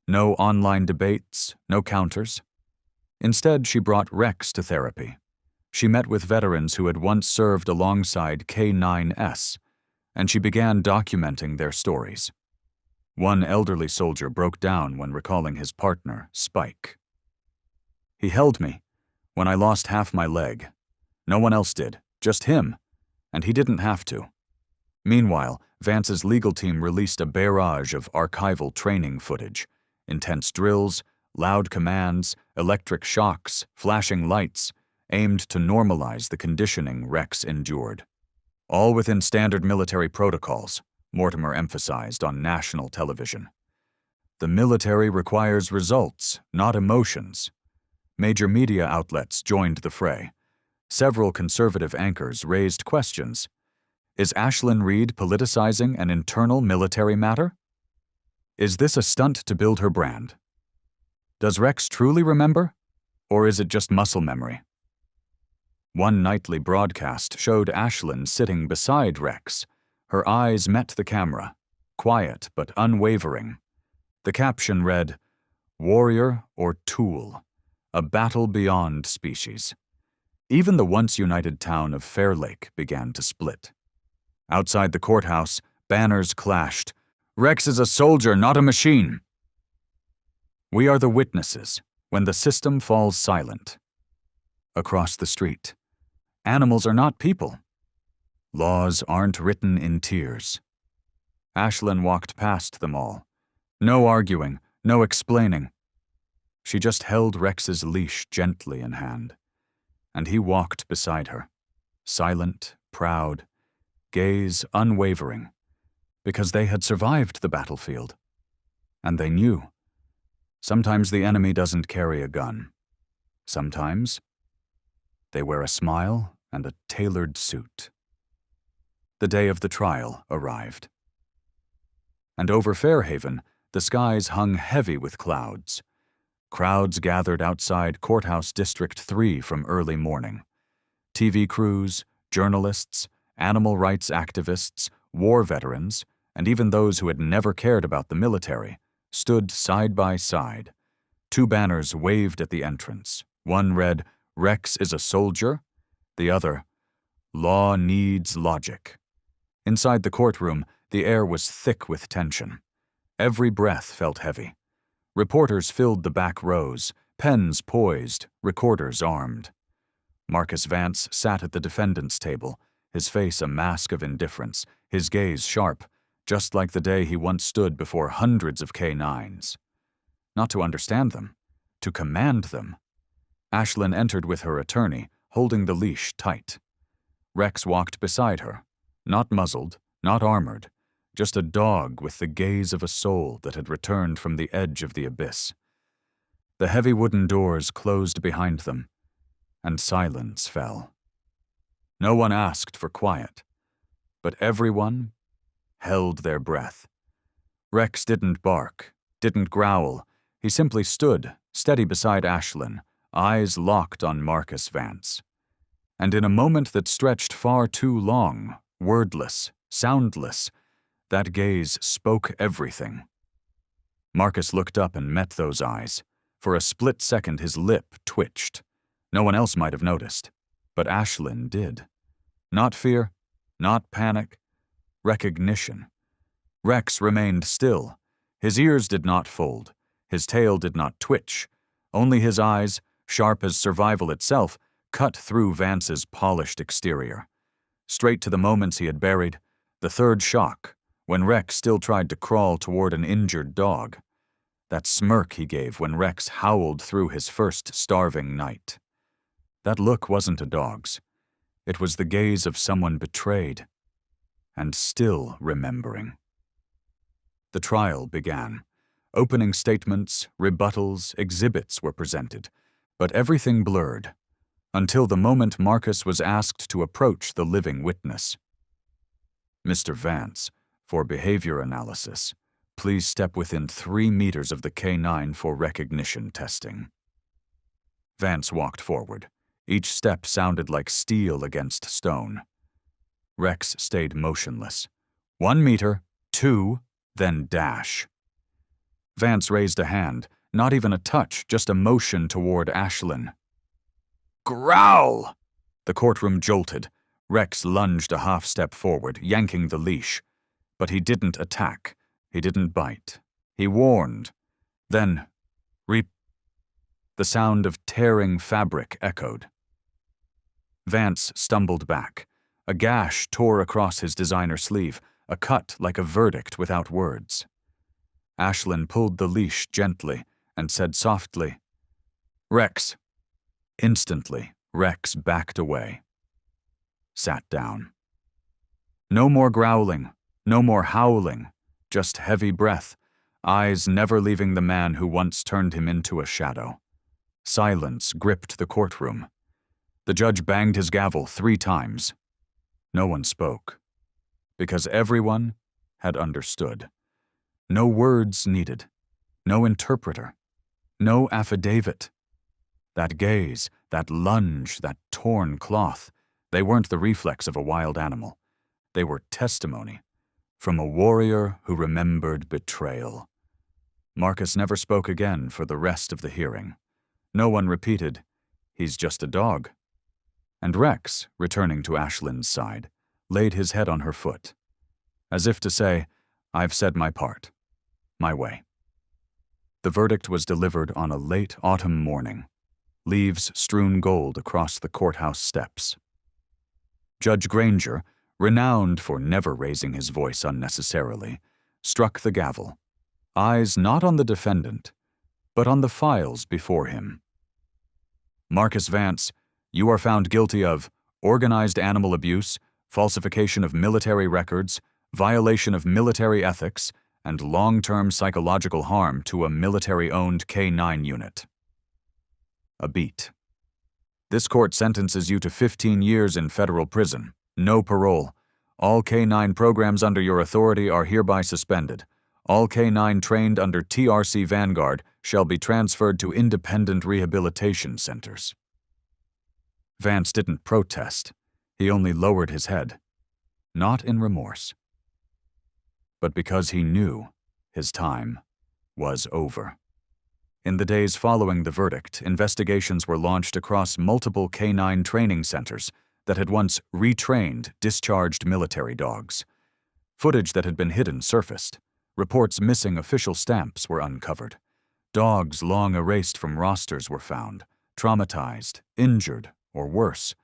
No online debates, no counters. Instead, she brought Rex to therapy. She met with veterans who had once served alongside K9S, and she began documenting their stories. One elderly soldier broke down when recalling his partner, Spike. "He held me when I lost half my leg. No one else did, just him, and he didn't have to." Meanwhile, Vance's legal team released a barrage of archival training footage: intense drills, loud commands, electric shocks, flashing lights, aimed to normalize the conditioning Rex endured. All within standard military protocols, Mortimer emphasized on national television. The military requires results, not emotions. Major media outlets joined the fray. Several conservative anchors raised questions. Is Ashlyn Reed politicizing an internal military matter? Is this a stunt to build her brand? Does Rex truly remember? Or is it just muscle memory? One nightly broadcast showed Ashlyn sitting beside Rex. Her eyes met the camera, quiet but unwavering. The caption read, "Warrior or tool, a battle beyond species." Even the once united town of Fair Lake began to split. Outside the courthouse, banners clashed. "Rex is a soldier, not a machine." We are the witnesses when the system falls silent. Across the street, animals are not people. Laws aren't written in tears. Ashlyn walked past them all. No arguing, no explaining. She just held Rex's leash gently in hand, and he walked beside her, silent, proud, gaze unwavering, because they had survived the battlefield, and they knew. Sometimes the enemy doesn't carry a gun. Sometimes they wear a smile and a tailored suit. The day of the trial arrived. And over Fairhaven, the skies hung heavy with clouds. Crowds gathered outside Courthouse District 3 from early morning. TV crews, journalists, animal rights activists, war veterans, and even those who had never cared about the military, stood side by side. Two banners waved at the entrance. One read, "Rex is a soldier," the other, "Law needs logic." Inside the courtroom, the air was thick with tension. Every breath felt heavy. Reporters filled the back rows, pens poised, recorders armed. Marcus Vance sat at the defendant's table, his face a mask of indifference, his gaze sharp, just like the day he once stood before hundreds of K-9s. Not to understand them, to command them. Ashlyn entered with her attorney, holding the leash tight. Rex walked beside her, not muzzled, not armored, just a dog with the gaze of a soul that had returned from the edge of the abyss. The heavy wooden doors closed behind them, and silence fell. No one asked for quiet, but everyone held their breath. Rex didn't bark, didn't growl. He simply stood, steady beside Ashlyn, eyes locked on Marcus Vance. And in a moment that stretched far too long, wordless, soundless, that gaze spoke everything. Marcus looked up and met those eyes. For a split second his lip twitched. No one else might have noticed, but Ashlyn did. Not fear, not panic, recognition. Rex remained still. His ears did not fold. His tail did not twitch. Only his eyes, sharp as survival itself, cut through Vance's polished exterior. Straight to the moments he had buried, the third shock, when Rex still tried to crawl toward an injured dog. That smirk he gave when Rex howled through his first starving night. That look wasn't a dog's. It was the gaze of someone betrayed, and still remembering. The trial began. Opening statements, rebuttals, exhibits were presented, but everything blurred, until the moment Marcus was asked to approach the living witness. "Mr. Vance, for behavior analysis, please step within 3 meters of the K-9 for recognition testing." Vance walked forward. Each step sounded like steel against stone. Rex stayed motionless. 1 meter, 2, then dash. Vance raised a hand, not even a touch, just a motion toward Ashlyn. "Growl!" The courtroom jolted. Rex lunged a half-step forward, yanking the leash. But he didn't attack. He didn't bite. He warned. Then, "Reap." The sound of tearing fabric echoed. Vance stumbled back. A gash tore across his designer sleeve, a cut like a verdict without words. Ashlyn pulled the leash gently and said softly, "Rex." Instantly, Rex backed away. Sat down. No more growling, no more howling, just heavy breath, eyes never leaving the man who once turned him into a shadow. Silence gripped the courtroom. The judge banged his gavel 3 times. No one spoke, because everyone had understood. No words needed, no interpreter, no affidavit. That gaze, that lunge, that torn cloth, they weren't the reflex of a wild animal. They were testimony from a warrior who remembered betrayal. Marcus never spoke again for the rest of the hearing. No one repeated, "He's just a dog." And Rex, returning to Ashlyn's side, laid his head on her foot, as if to say, "I've said my part, my way." The verdict was delivered on a late autumn morning, leaves strewn gold across the courthouse steps. Judge Granger, renowned for never raising his voice unnecessarily, struck the gavel, eyes not on the defendant, but on the files before him. "Marcus Vance, you are found guilty of organized animal abuse, falsification of military records, violation of military ethics, and long-term psychological harm to a military-owned K-9 unit." A beat. "This court sentences you to 15 years in federal prison, no parole. All K-9 programs under your authority are hereby suspended. All K-9 trained under TRC Vanguard shall be transferred to independent rehabilitation centers." Vance didn't protest. He only lowered his head. Not in remorse, but because he knew his time was over. In the days following the verdict, investigations were launched across multiple canine training centers that had once retrained discharged military dogs. Footage that had been hidden surfaced. Reports missing official stamps were uncovered. Dogs long erased from rosters were found, traumatized, injured, or worse,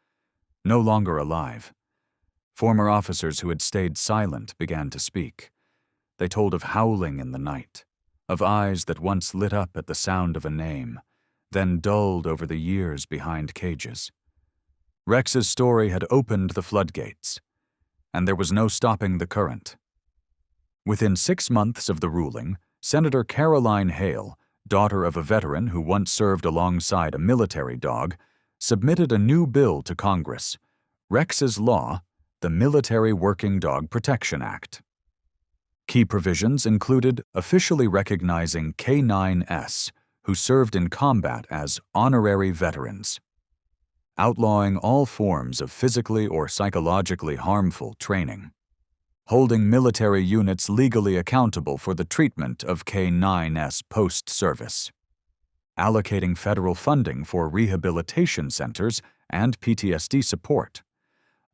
no longer alive. Former officers who had stayed silent began to speak. They told of howling in the night, of eyes that once lit up at the sound of a name, then dulled over the years behind cages. Rex's story had opened the floodgates, and there was no stopping the current. Within 6 months of the ruling, Senator Caroline Hale, daughter of a veteran who once served alongside a military dog, submitted a new bill to Congress, Rex's Law, the Military Working Dog Protection Act. Key provisions included officially recognizing K9S, who served in combat as honorary veterans, outlawing all forms of physically or psychologically harmful training, holding military units legally accountable for the treatment of K9S post-service, allocating federal funding for rehabilitation centers and PTSD support,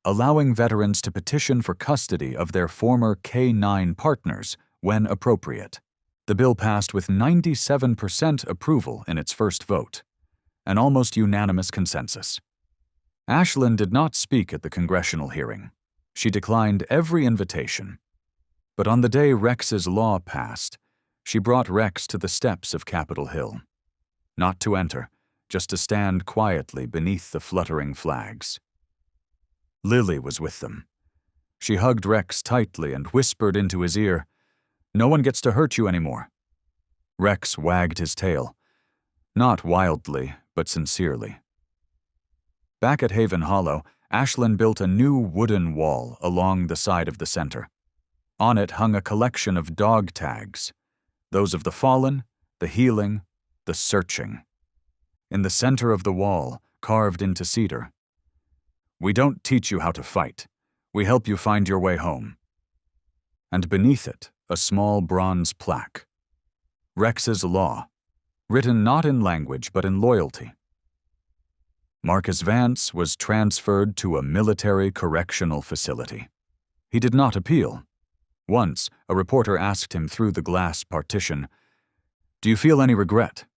allowing veterans to petition for custody of their former K9 partners when appropriate. The bill passed with 97% approval in its first vote, an almost unanimous consensus. Ashlyn did not speak at the congressional hearing. She declined every invitation. But on the day Rex's Law passed, she brought Rex to the steps of Capitol Hill. Not to enter, just to stand quietly beneath the fluttering flags. Lily was with them. She hugged Rex tightly and whispered into his ear, "No one gets to hurt you anymore." Rex wagged his tail. Not wildly, but sincerely. Back at Haven Hollow, Ashlyn built a new wooden wall along the side of the center. On it hung a collection of dog tags, those of the fallen, the healing, the searching. In the center of the wall, carved into cedar, "We don't teach you how to fight. We help you find your way home." And beneath it, a small bronze plaque. Rex's Law, written not in language but in loyalty. Marcus Vance was transferred to a military correctional facility. He did not appeal. Once, a reporter asked him through the glass partition, "Do you feel any regret?"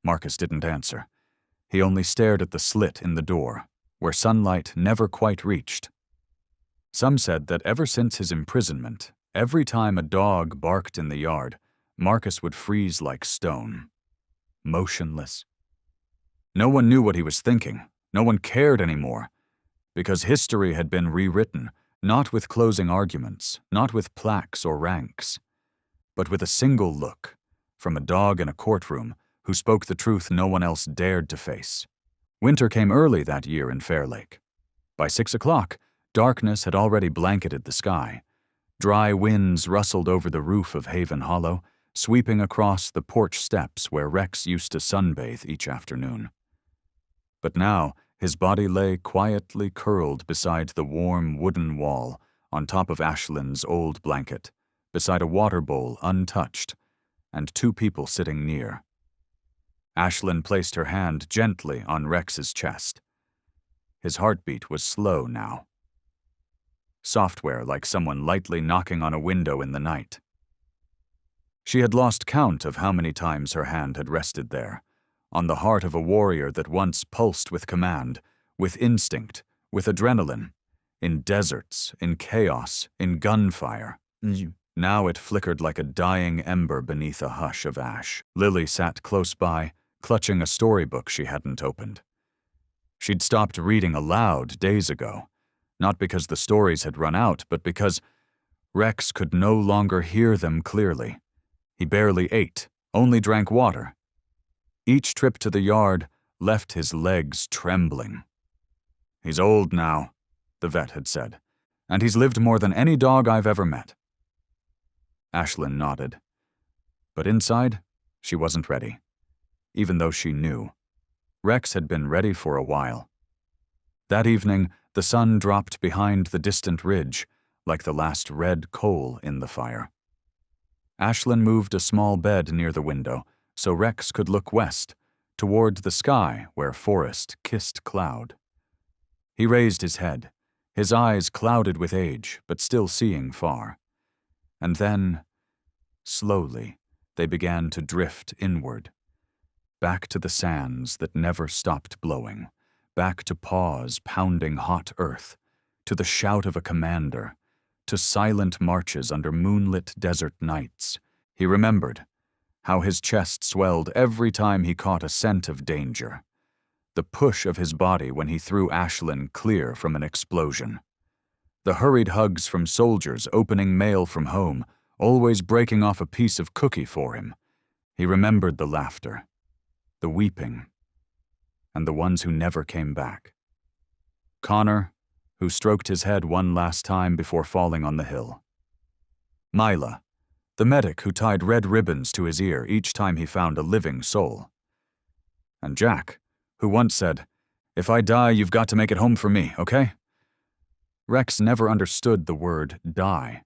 Marcus didn't answer. He only stared at the slit in the door, where sunlight never quite reached. Some said that ever since his imprisonment, every time a dog barked in the yard, Marcus would freeze like stone, motionless. No one knew what he was thinking. No one cared anymore, because history had been rewritten, not with closing arguments, not with plaques or ranks, but with a single look from a dog in a courtroom who spoke the truth no one else dared to face. Winter came early that year in Fair Lake. By 6 o'clock, darkness had already blanketed the sky. Dry winds rustled over the roof of Haven Hollow, sweeping across the porch steps where Rex used to sunbathe each afternoon. But now, his body lay quietly curled beside the warm wooden wall on top of Ashlyn's old blanket, beside a water bowl untouched, and 2 people sitting near. Ashlyn placed her hand gently on Rex's chest. His heartbeat was slow now. Software like someone lightly knocking on a window in the night. She had lost count of how many times her hand had rested there, on the heart of a warrior that once pulsed with command, with instinct, with adrenaline, in deserts, in chaos, in gunfire. Now it flickered like a dying ember beneath a hush of ash. Lily sat close by, clutching a storybook she hadn't opened. She'd stopped reading aloud days ago, not because the stories had run out, but because Rex could no longer hear them clearly. He barely ate, only drank water. Each trip to the yard left his legs trembling. "He's old now," the vet had said, "and he's lived more than any dog I've ever met." Ashlyn nodded. But inside, she wasn't ready, even though she knew. Rex had been ready for a while. That evening, the sun dropped behind the distant ridge, like the last red coal in the fire. Ashlyn moved a small bed near the window, so Rex could look west, toward the sky where forest kissed cloud. He raised his head, his eyes clouded with age, but still seeing far. And then, slowly, they began to drift inward, back to the sands that never stopped blowing, back to paws pounding hot earth, to the shout of a commander, to silent marches under moonlit desert nights. He remembered how his chest swelled every time he caught a scent of danger, the push of his body when he threw Ashlyn clear from an explosion, the hurried hugs from soldiers opening mail from home, always breaking off a piece of cookie for him. He remembered the laughter, the weeping, and the ones who never came back. Connor, who stroked his head one last time before falling on the hill. Mila, the medic who tied red ribbons to his ear each time he found a living soul. And Jack, who once said, "If I die, you've got to make it home for me, okay?" Rex never understood the word die.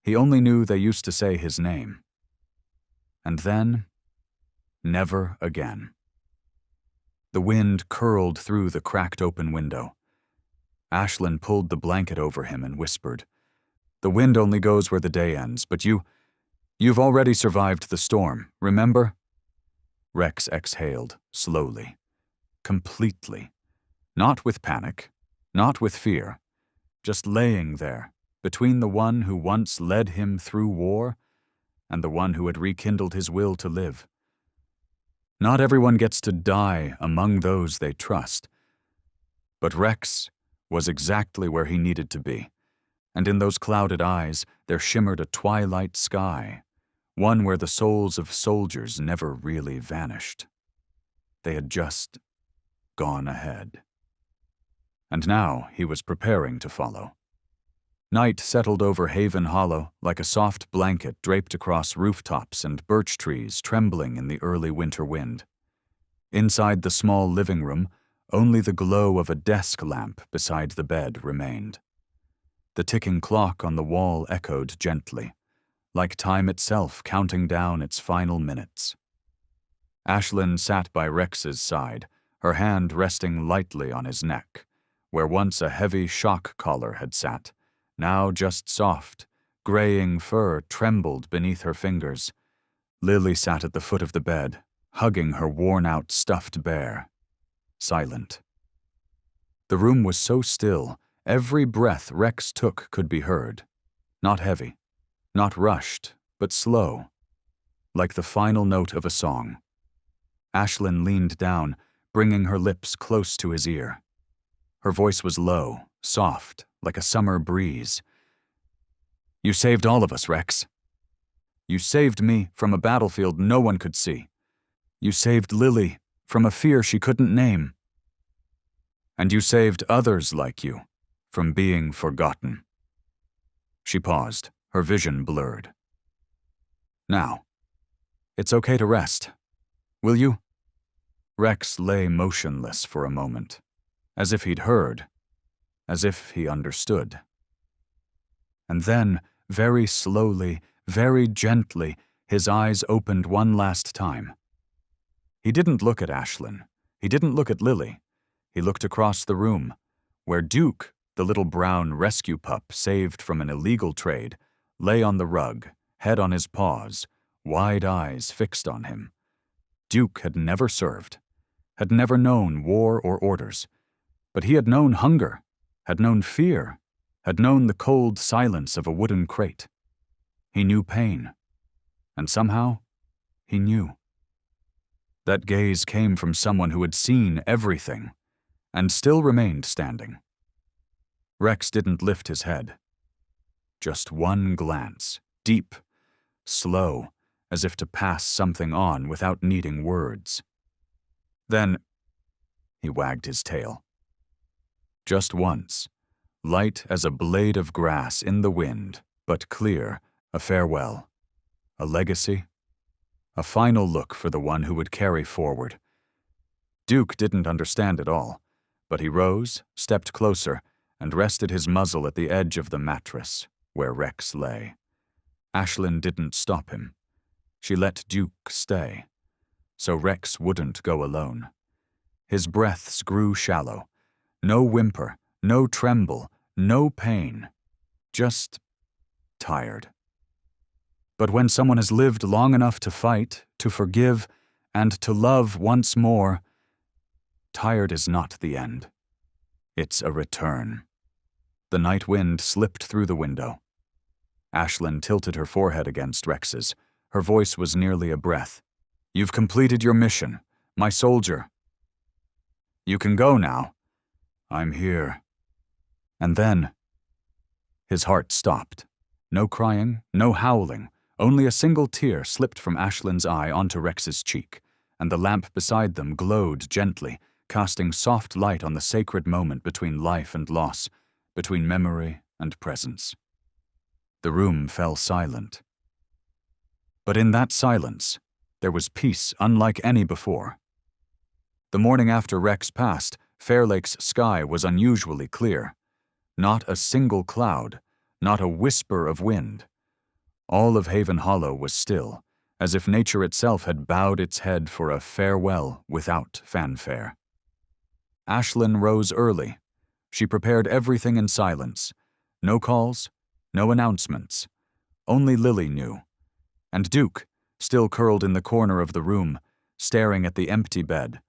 He only knew they used to say his name. And then, never again. The wind curled through the cracked open window. Ashlyn pulled the blanket over him and whispered, "The wind only goes where the day ends, but you've already survived the storm, remember?" Rex exhaled, slowly, completely, not with panic, not with fear, just laying there, between the one who once led him through war and the one who had rekindled his will to live. Not everyone gets to die among those they trust, but Rex was exactly where he needed to be, and in those clouded eyes there shimmered a twilight sky, one where the souls of soldiers never really vanished. They had just gone ahead. And now he was preparing to follow. Night settled over Haven Hollow like a soft blanket draped across rooftops and birch trees trembling in the early winter wind. Inside the small living room, only the glow of a desk lamp beside the bed remained. The ticking clock on the wall echoed gently, like time itself counting down its final minutes. Ashlyn sat by Rex's side, her hand resting lightly on his neck, where once a heavy shock collar had sat. Now just soft, graying fur trembled beneath her fingers. Lily sat at the foot of the bed, hugging her worn-out stuffed bear, silent. The room was so still, every breath Rex took could be heard. Not heavy, not rushed, but slow, like the final note of a song. Ashlyn leaned down, bringing her lips close to his ear. Her voice was low, soft, like a summer breeze. "You saved all of us, Rex. You saved me from a battlefield no one could see. You saved Lily from a fear she couldn't name. And you saved others like you from being forgotten." She paused, her vision blurred. "Now, it's okay to rest. Will you?" Rex lay motionless for a moment, as if he'd heard, as if he understood. And then, very slowly, very gently, his eyes opened one last time. He didn't look at Ashlyn. He didn't look at Lily. He looked across the room, where Duke, the little brown rescue pup saved from an illegal trade, lay on the rug, head on his paws, wide eyes fixed on him. Duke had never served, had never known war or orders, but he had known hunger, had known fear, had known the cold silence of a wooden crate. He knew pain, and somehow, he knew. That gaze came from someone who had seen everything, and still remained standing. Rex didn't lift his head. Just one glance, deep, slow, as if to pass something on without needing words. Then, he wagged his tail. Just once, light as a blade of grass in the wind, but clear, a farewell, a legacy, a final look for the one who would carry forward. Duke didn't understand it all, But he rose, stepped closer, and rested his muzzle at the edge of the mattress, where Rex lay. Ashlyn didn't stop him. She let Duke stay, so Rex wouldn't go alone. His breaths grew shallow. No whimper, no tremble, no pain. Just tired. But when someone has lived long enough to fight, to forgive, and to love once more, tired is not the end. It's a return. The night wind slipped through the window. Ashlyn tilted her forehead against Rex's. Her voice was nearly a breath. "You've completed your mission, my soldier. You can go now. I'm here." And then, his heart stopped. No crying, no howling, only a single tear slipped from Ashlyn's eye onto Rex's cheek, and the lamp beside them glowed gently, casting soft light on the sacred moment between life and loss, between memory and presence. The room fell silent. But in that silence, there was peace unlike any before. The morning after Rex passed, Fair Lake's sky was unusually clear. Not a single cloud, not a whisper of wind. All of Haven Hollow was still, as if nature itself had bowed its head for a farewell without fanfare. Ashlyn rose early. She prepared everything in silence. No calls, no announcements. Only Lily knew. And Duke, still curled in the corner of the room, staring at the empty bed,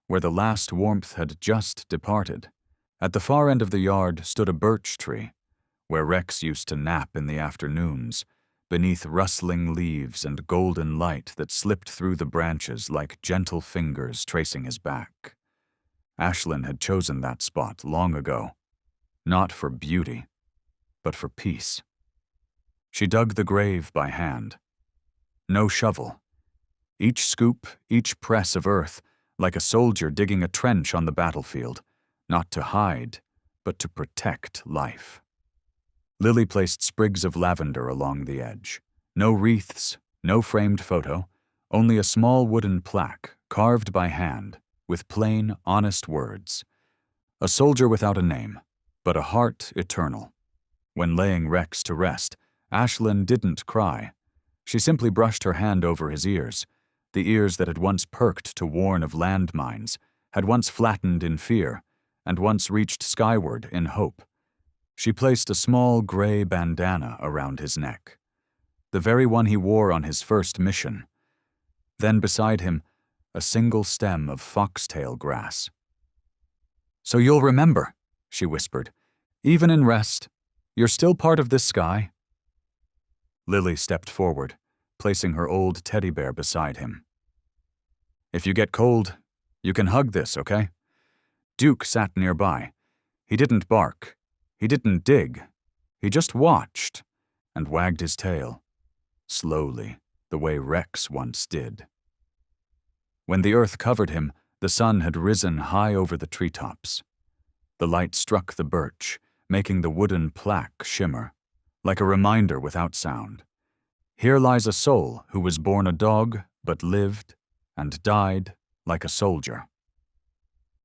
where the last warmth had just departed. At the far end of the yard stood a birch tree, where Rex used to nap in the afternoons, beneath rustling leaves and golden light that slipped through the branches like gentle fingers tracing his back. Ashlyn had chosen that spot long ago, not for beauty, but for peace. She dug the grave by hand. No shovel. Each scoop, each press of earth, like a soldier digging a trench on the battlefield, not to hide, but to protect life. Lily placed sprigs of lavender along the edge. No wreaths, no framed photo, only a small wooden plaque, carved by hand, with plain, honest words. A soldier without a name, but a heart eternal. When laying Rex to rest, Ashlyn didn't cry. She simply brushed her hand over his ears, the ears that had once perked to warn of landmines, had once flattened in fear, and once reached skyward in hope. She placed a small gray bandana around his neck, the very one he wore on his first mission. Then beside him, a single stem of foxtail grass. "So you'll remember," she whispered. "Even in rest, you're still part of this sky." Lily stepped forward, placing her old teddy bear beside him. "If you get cold, you can hug this, okay?" Duke sat nearby. He didn't bark. He didn't dig. He just watched and wagged his tail, slowly, the way Rex once did. When the earth covered him, the sun had risen high over the treetops. The light struck the birch, making the wooden plaque shimmer, like a reminder without sound. Here lies a soul who was born a dog, but lived and died like a soldier.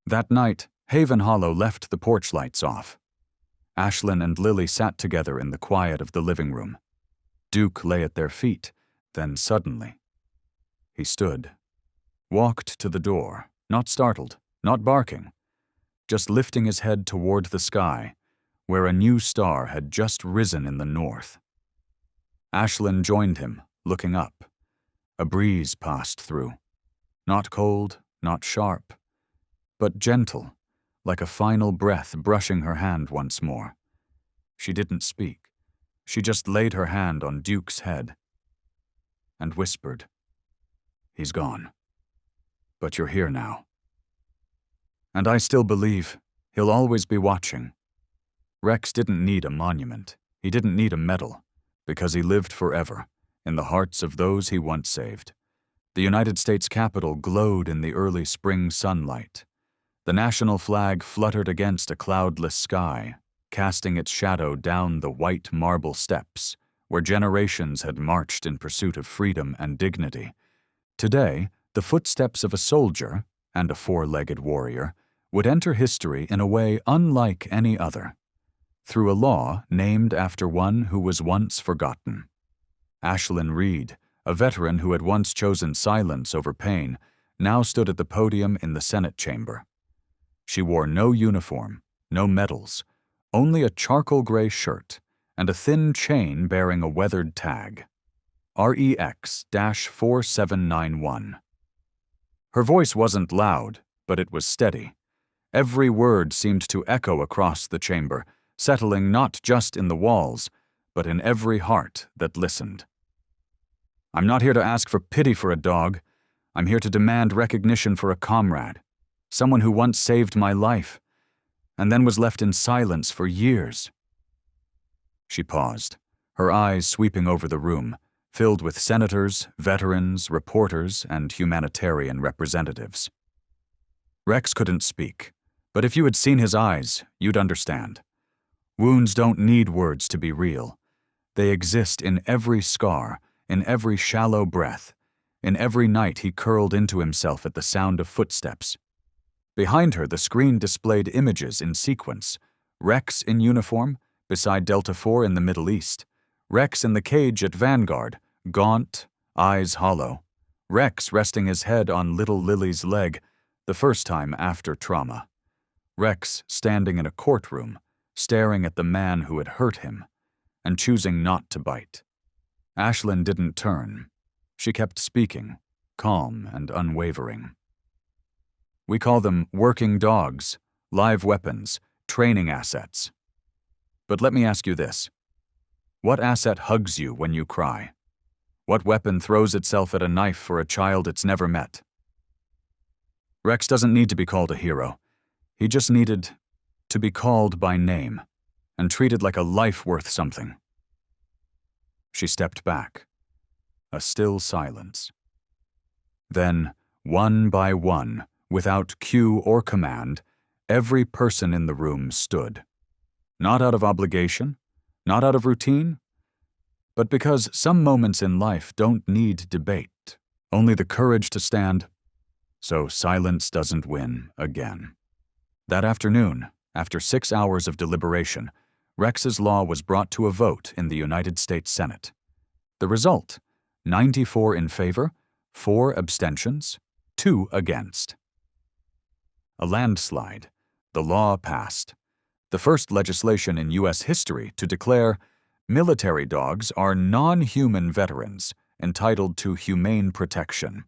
That night, Haven Hollow left the porch lights off. Ashlyn and Lily sat together in the quiet of the living room. Duke lay at their feet, then suddenly, he stood. Walked to the door, not startled, not barking, just lifting his head toward the sky, where a new star had just risen in the north. Ashlyn joined him, looking up. A breeze passed through. Not cold, not sharp, but gentle, like a final breath brushing her hand once more. She didn't speak. She just laid her hand on Duke's head and whispered, "He's gone. But you're here now. And I still believe he'll always be watching." Rex didn't need a monument. He didn't need a medal, because he lived forever in the hearts of those he once saved. The United States Capitol glowed in the early spring sunlight. The national flag fluttered against a cloudless sky, casting its shadow down the white marble steps where generations had marched in pursuit of freedom and dignity. Today, the footsteps of a soldier and a four-legged warrior would enter history in a way unlike any other, through a law named after one who was once forgotten. Ashlyn Reed, a veteran who had once chosen silence over pain, now stood at the podium in the Senate chamber. She wore no uniform, no medals, only a charcoal gray shirt and a thin chain bearing a weathered tag, REX-4791. Her voice wasn't loud, but it was steady. Every word seemed to echo across the chamber, settling not just in the walls, but in every heart that listened. I'm not here to ask for pity for a dog. I'm here to demand recognition for a comrade, someone who once saved my life, and then was left in silence for years. She paused, her eyes sweeping over the room, filled with senators, veterans, reporters, and humanitarian representatives. Rex couldn't speak, but if you had seen his eyes, you'd understand. Wounds don't need words to be real. They exist in every scar, in every shallow breath, in every night he curled into himself at the sound of footsteps. Behind her, the screen displayed images in sequence. Rex in uniform, beside Delta IV in the Middle East. Rex in the cage at Vanguard, gaunt, eyes hollow. Rex resting his head on little Lily's leg, the first time after trauma. Rex standing in a courtroom, staring at the man who had hurt him, and choosing not to bite. Ashlyn didn't turn. She kept speaking, calm and unwavering. We call them working dogs, live weapons, training assets. But let me ask you this. What asset hugs you when you cry? What weapon throws itself at a knife for a child it's never met? Rex doesn't need to be called a hero. He just needed to be called by name and treated like a life worth something. She stepped back. A still silence. Then, one by one, without cue or command, every person in the room stood. Not out of obligation, not out of routine, but because some moments in life don't need debate, only the courage to stand, so silence doesn't win again. That afternoon, after 6 hours of deliberation, Rex's law was brought to a vote in the United States Senate. The result, 94 in favor, 4 abstentions, 2 against. A landslide. The law passed. The first legislation in U.S. history to declare military dogs are non-human veterans entitled to humane protection.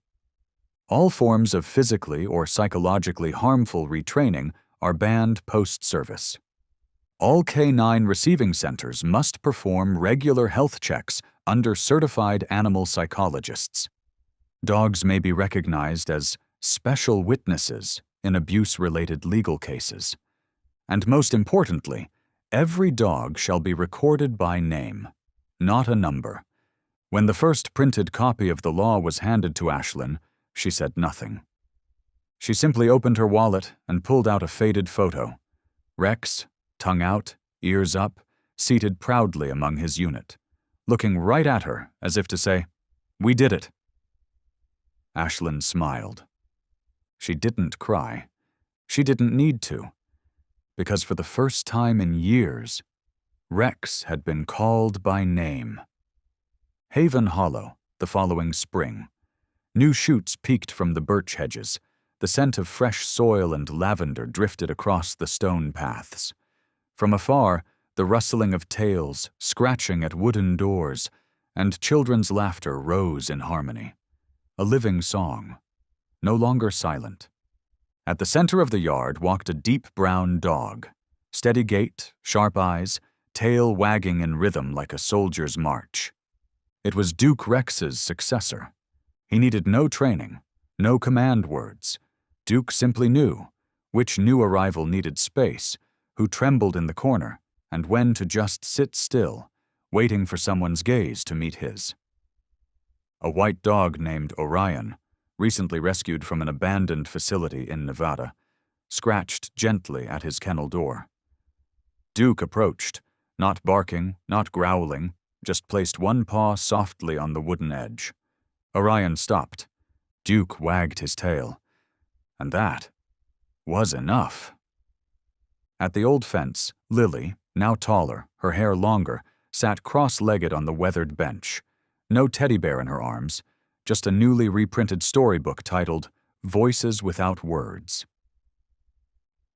All forms of physically or psychologically harmful retraining are banned post-service. All K-9 receiving centers must perform regular health checks under certified animal psychologists. Dogs may be recognized as special witnesses in abuse-related legal cases. And most importantly, every dog shall be recorded by name, not a number. When the first printed copy of the law was handed to Ashlyn, she said nothing. She simply opened her wallet and pulled out a faded photo. Rex, tongue out, ears up, seated proudly among his unit, looking right at her as if to say, "We did it." Ashlyn smiled. She didn't cry. She didn't need to, because for the first time in years, Rex had been called by name. Haven Hollow, the following spring. New shoots peeked from the birch hedges. The scent of fresh soil and lavender drifted across the stone paths. From afar, the rustling of tails, scratching at wooden doors, and children's laughter rose in harmony. A living song, no longer silent. At the center of the yard walked a deep brown dog, steady gait, sharp eyes, tail wagging in rhythm like a soldier's march. It was Duke Rex's successor. He needed no training, no command words. Duke simply knew which new arrival needed space, who trembled in the corner, and when to just sit still, waiting for someone's gaze to meet his. A white dog named Orion, recently rescued from an abandoned facility in Nevada, scratched gently at his kennel door. Duke approached, not barking, not growling, just placed one paw softly on the wooden edge. Orion stopped. Duke wagged his tail. And that was enough. At the old fence, Lily, now taller, her hair longer, sat cross-legged on the weathered bench. No teddy bear in her arms, just a newly reprinted storybook titled Voices Without Words.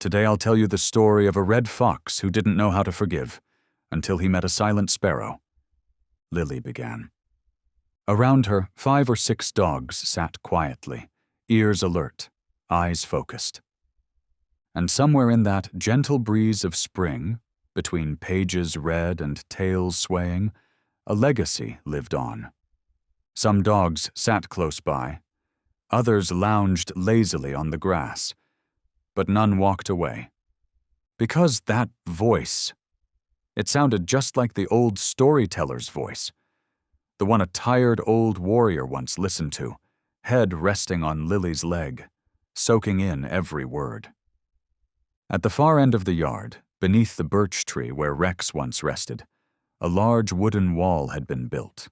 Today I'll tell you the story of a red fox who didn't know how to forgive until he met a silent sparrow. Lily began. Around her, 5 or 6 dogs sat quietly, ears alert, eyes focused. And somewhere in that gentle breeze of spring, between pages read and tails swaying, a legacy lived on. Some dogs sat close by, others lounged lazily on the grass, but none walked away. Because that voice, it sounded just like the old storyteller's voice, the one a tired old warrior once listened to, head resting on Lily's leg, soaking in every word. At the far end of the yard, beneath the birch tree where Rex once rested, a large wooden wall had been built.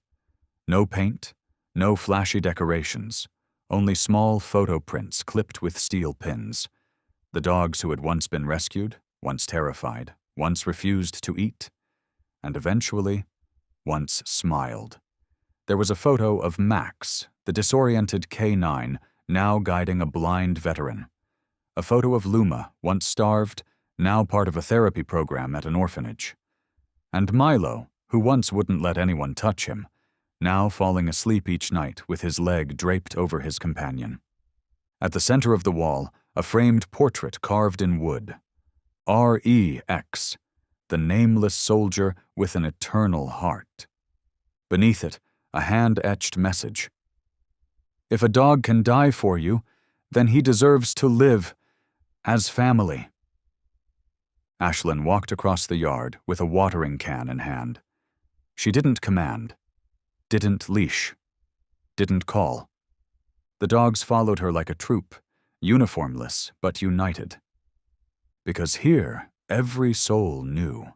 No paint, no flashy decorations, only small photo prints clipped with steel pins. The dogs who had once been rescued, once terrified, once refused to eat, and eventually, once smiled. There was a photo of Max, the disoriented K9, now guiding a blind veteran. A photo of Luma, once starved, now part of a therapy program at an orphanage. And Milo, who once wouldn't let anyone touch him, now falling asleep each night with his leg draped over his companion. At the center of the wall, a framed portrait carved in wood. R.E.X., the nameless soldier with an eternal heart. Beneath it, a hand-etched message. If a dog can die for you, then he deserves to live as family. Ashlyn walked across the yard with a watering can in hand. She didn't command, didn't leash, didn't call. The dogs followed her like a troop, uniformless but united. Because here, every soul knew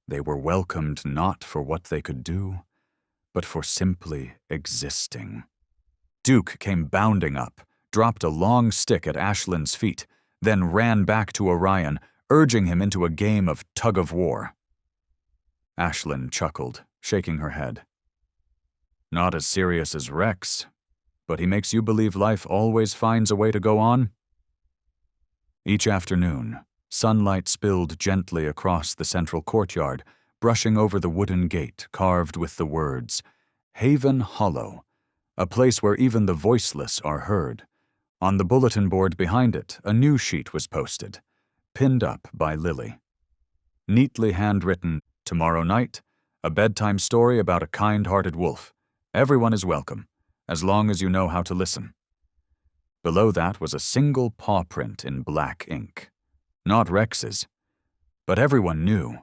they were welcomed not for what they could do, but for simply existing. Duke came bounding up, dropped a long stick at Ashlyn's feet, then ran back to Orion, urging him into a game of tug-of-war. Ashlyn chuckled, shaking her head. Not as serious as Rex, but he makes you believe life always finds a way to go on? Each afternoon, sunlight spilled gently across the central courtyard, brushing over the wooden gate carved with the words, Haven Hollow, a place where even the voiceless are heard. On the bulletin board behind it, a new sheet was posted, pinned up by Lily. Neatly handwritten, tomorrow night, a bedtime story about a kind-hearted wolf. Everyone is welcome, as long as you know how to listen. Below that was a single paw print in black ink. Not Rex's, but everyone knew.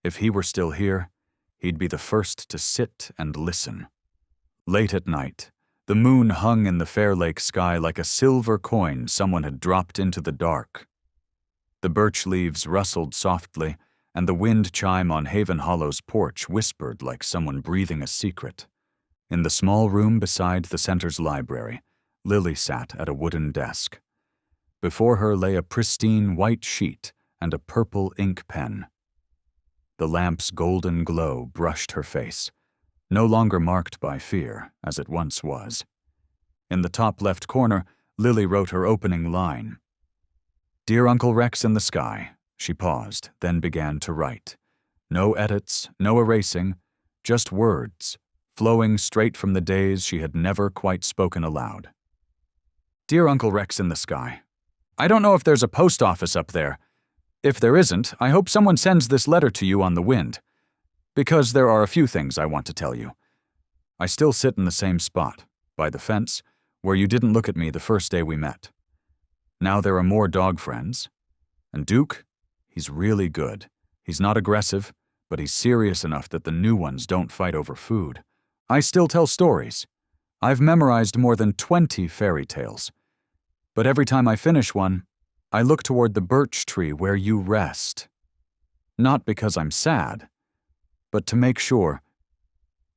If he were still here, he'd be the first to sit and listen. Late at night, the moon hung in the Fair Lake sky like a silver coin someone had dropped into the dark. The birch leaves rustled softly, and the wind chime on Haven Hollow's porch whispered like someone breathing a secret. In the small room beside the center's library, Lily sat at a wooden desk. Before her lay a pristine white sheet and a purple ink pen. The lamp's golden glow brushed her face, no longer marked by fear, as it once was. In the top left corner, Lily wrote her opening line. Dear Uncle Rex in the sky. She paused, then began to write. No edits, no erasing, just words, flowing straight from the days she had never quite spoken aloud. Dear Uncle Rex in the sky. I don't know if there's a post office up there. If there isn't, I hope someone sends this letter to you on the wind. Because there are a few things I want to tell you. I still sit in the same spot, by the fence, where you didn't look at me the first day we met. Now there are more dog friends. And Duke, he's really good. He's not aggressive, but he's serious enough that the new ones don't fight over food. I still tell stories. I've memorized more than 20 fairy tales. But every time I finish one, I look toward the birch tree where you rest. Not because I'm sad, but to make sure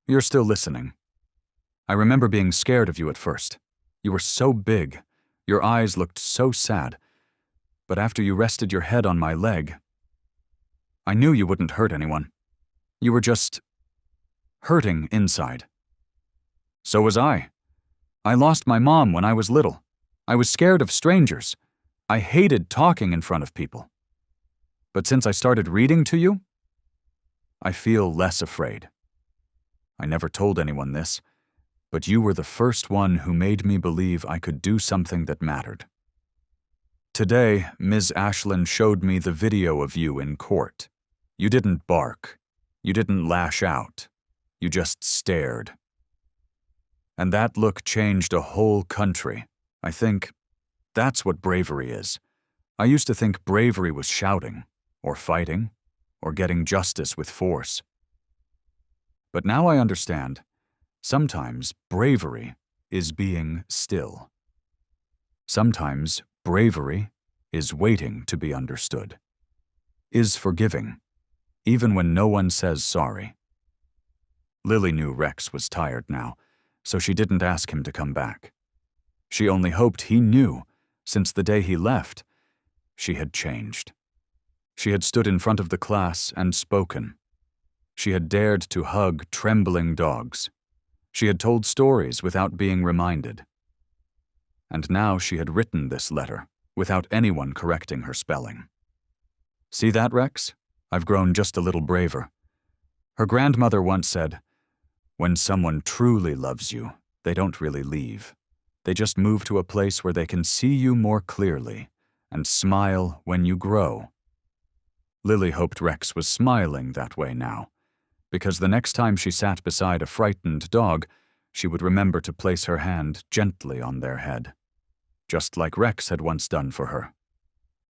you're still listening. I remember being scared of you at first. You were so big. Your eyes looked so sad. but after you rested your head on my leg, I knew you wouldn't hurt anyone. You were just hurting inside. So was I. I lost my mom when I was little. I was scared of strangers. I hated talking in front of people. But since I started reading to you, I feel less afraid. I never told anyone this, but you were the first one who made me believe I could do something that mattered. Today, Ms. Ashland showed me the video of you in court. You didn't bark. You didn't lash out. You just stared. And that look changed a whole country. I think that's what bravery is. I used to think bravery was shouting, or fighting, or getting justice with force. But now I understand, sometimes bravery is being still. Sometimes bravery is waiting to be understood, is forgiving, even when no one says sorry. Lily knew Rex was tired now, so she didn't ask him to come back. She only hoped he knew, since the day he left, she had changed. She had stood in front of the class and spoken. She had dared to hug trembling dogs. She had told stories without being reminded. And now she had written this letter without anyone correcting her spelling. See that, Rex? I've grown just a little braver. Her grandmother once said, "When someone truly loves you, they don't really leave. They just move to a place where they can see you more clearly and smile when you grow." Lily hoped Rex was smiling that way now, because the next time she sat beside a frightened dog, she would remember to place her hand gently on their head, just like Rex had once done for her.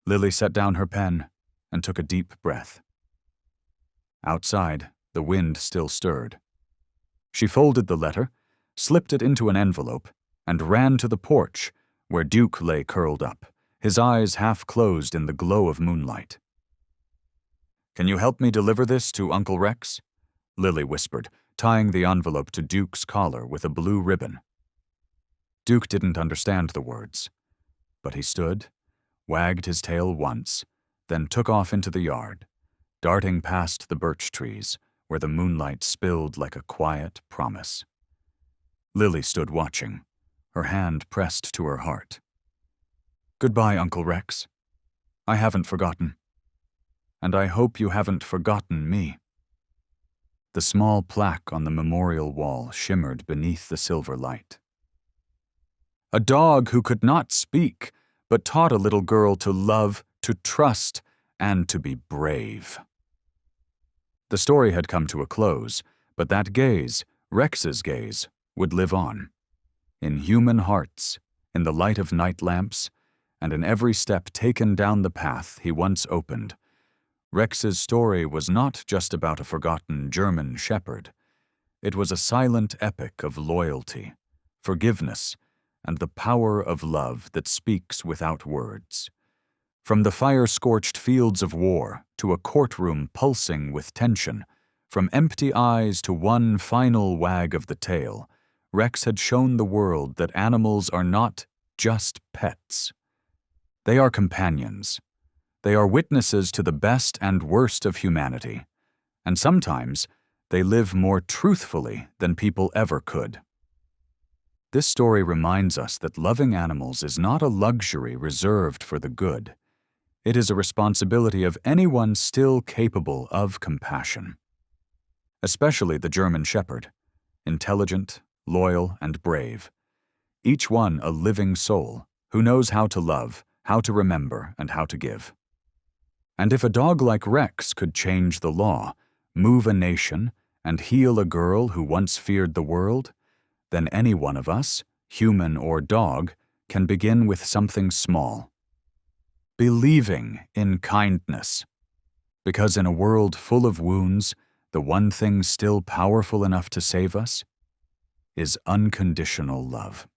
Lily set down her pen and took a deep breath. Outside, the wind still stirred. She folded the letter, slipped it into an envelope, and ran to the porch, where Duke lay curled up, his eyes half closed in the glow of moonlight. "Can you help me deliver this to Uncle Rex?" Lily whispered, tying the envelope to Duke's collar with a blue ribbon. Duke didn't understand the words, but he stood, wagged his tail once, then took off into the yard, darting past the birch trees, where the moonlight spilled like a quiet promise. Lily stood watching, her hand pressed to her heart. "Goodbye, Uncle Rex. I haven't forgotten. And I hope you haven't forgotten me." The small plaque on the memorial wall shimmered beneath the silver light. A dog who could not speak, but taught a little girl to love, to trust, and to be brave. The story had come to a close, but that gaze, Rex's gaze, would live on. In human hearts, in the light of night lamps, and in every step taken down the path he once opened, Rex's story was not just about a forgotten German shepherd. It was a silent epic of loyalty, forgiveness, and the power of love that speaks without words. From the fire-scorched fields of war to a courtroom pulsing with tension, from empty eyes to one final wag of the tail, Rex had shown the world that animals are not just pets. They are companions. They are witnesses to the best and worst of humanity, and sometimes they live more truthfully than people ever could. This story reminds us that loving animals is not a luxury reserved for the good. It is a responsibility of anyone still capable of compassion. Especially the German shepherd, intelligent, loyal, and brave. Each one a living soul who knows how to love, how to remember, and how to give. And if a dog like Rex could change the law, move a nation, and heal a girl who once feared the world, then any one of us, human or dog, can begin with something small. Believing in kindness. Because in a world full of wounds, the one thing still powerful enough to save us is unconditional love.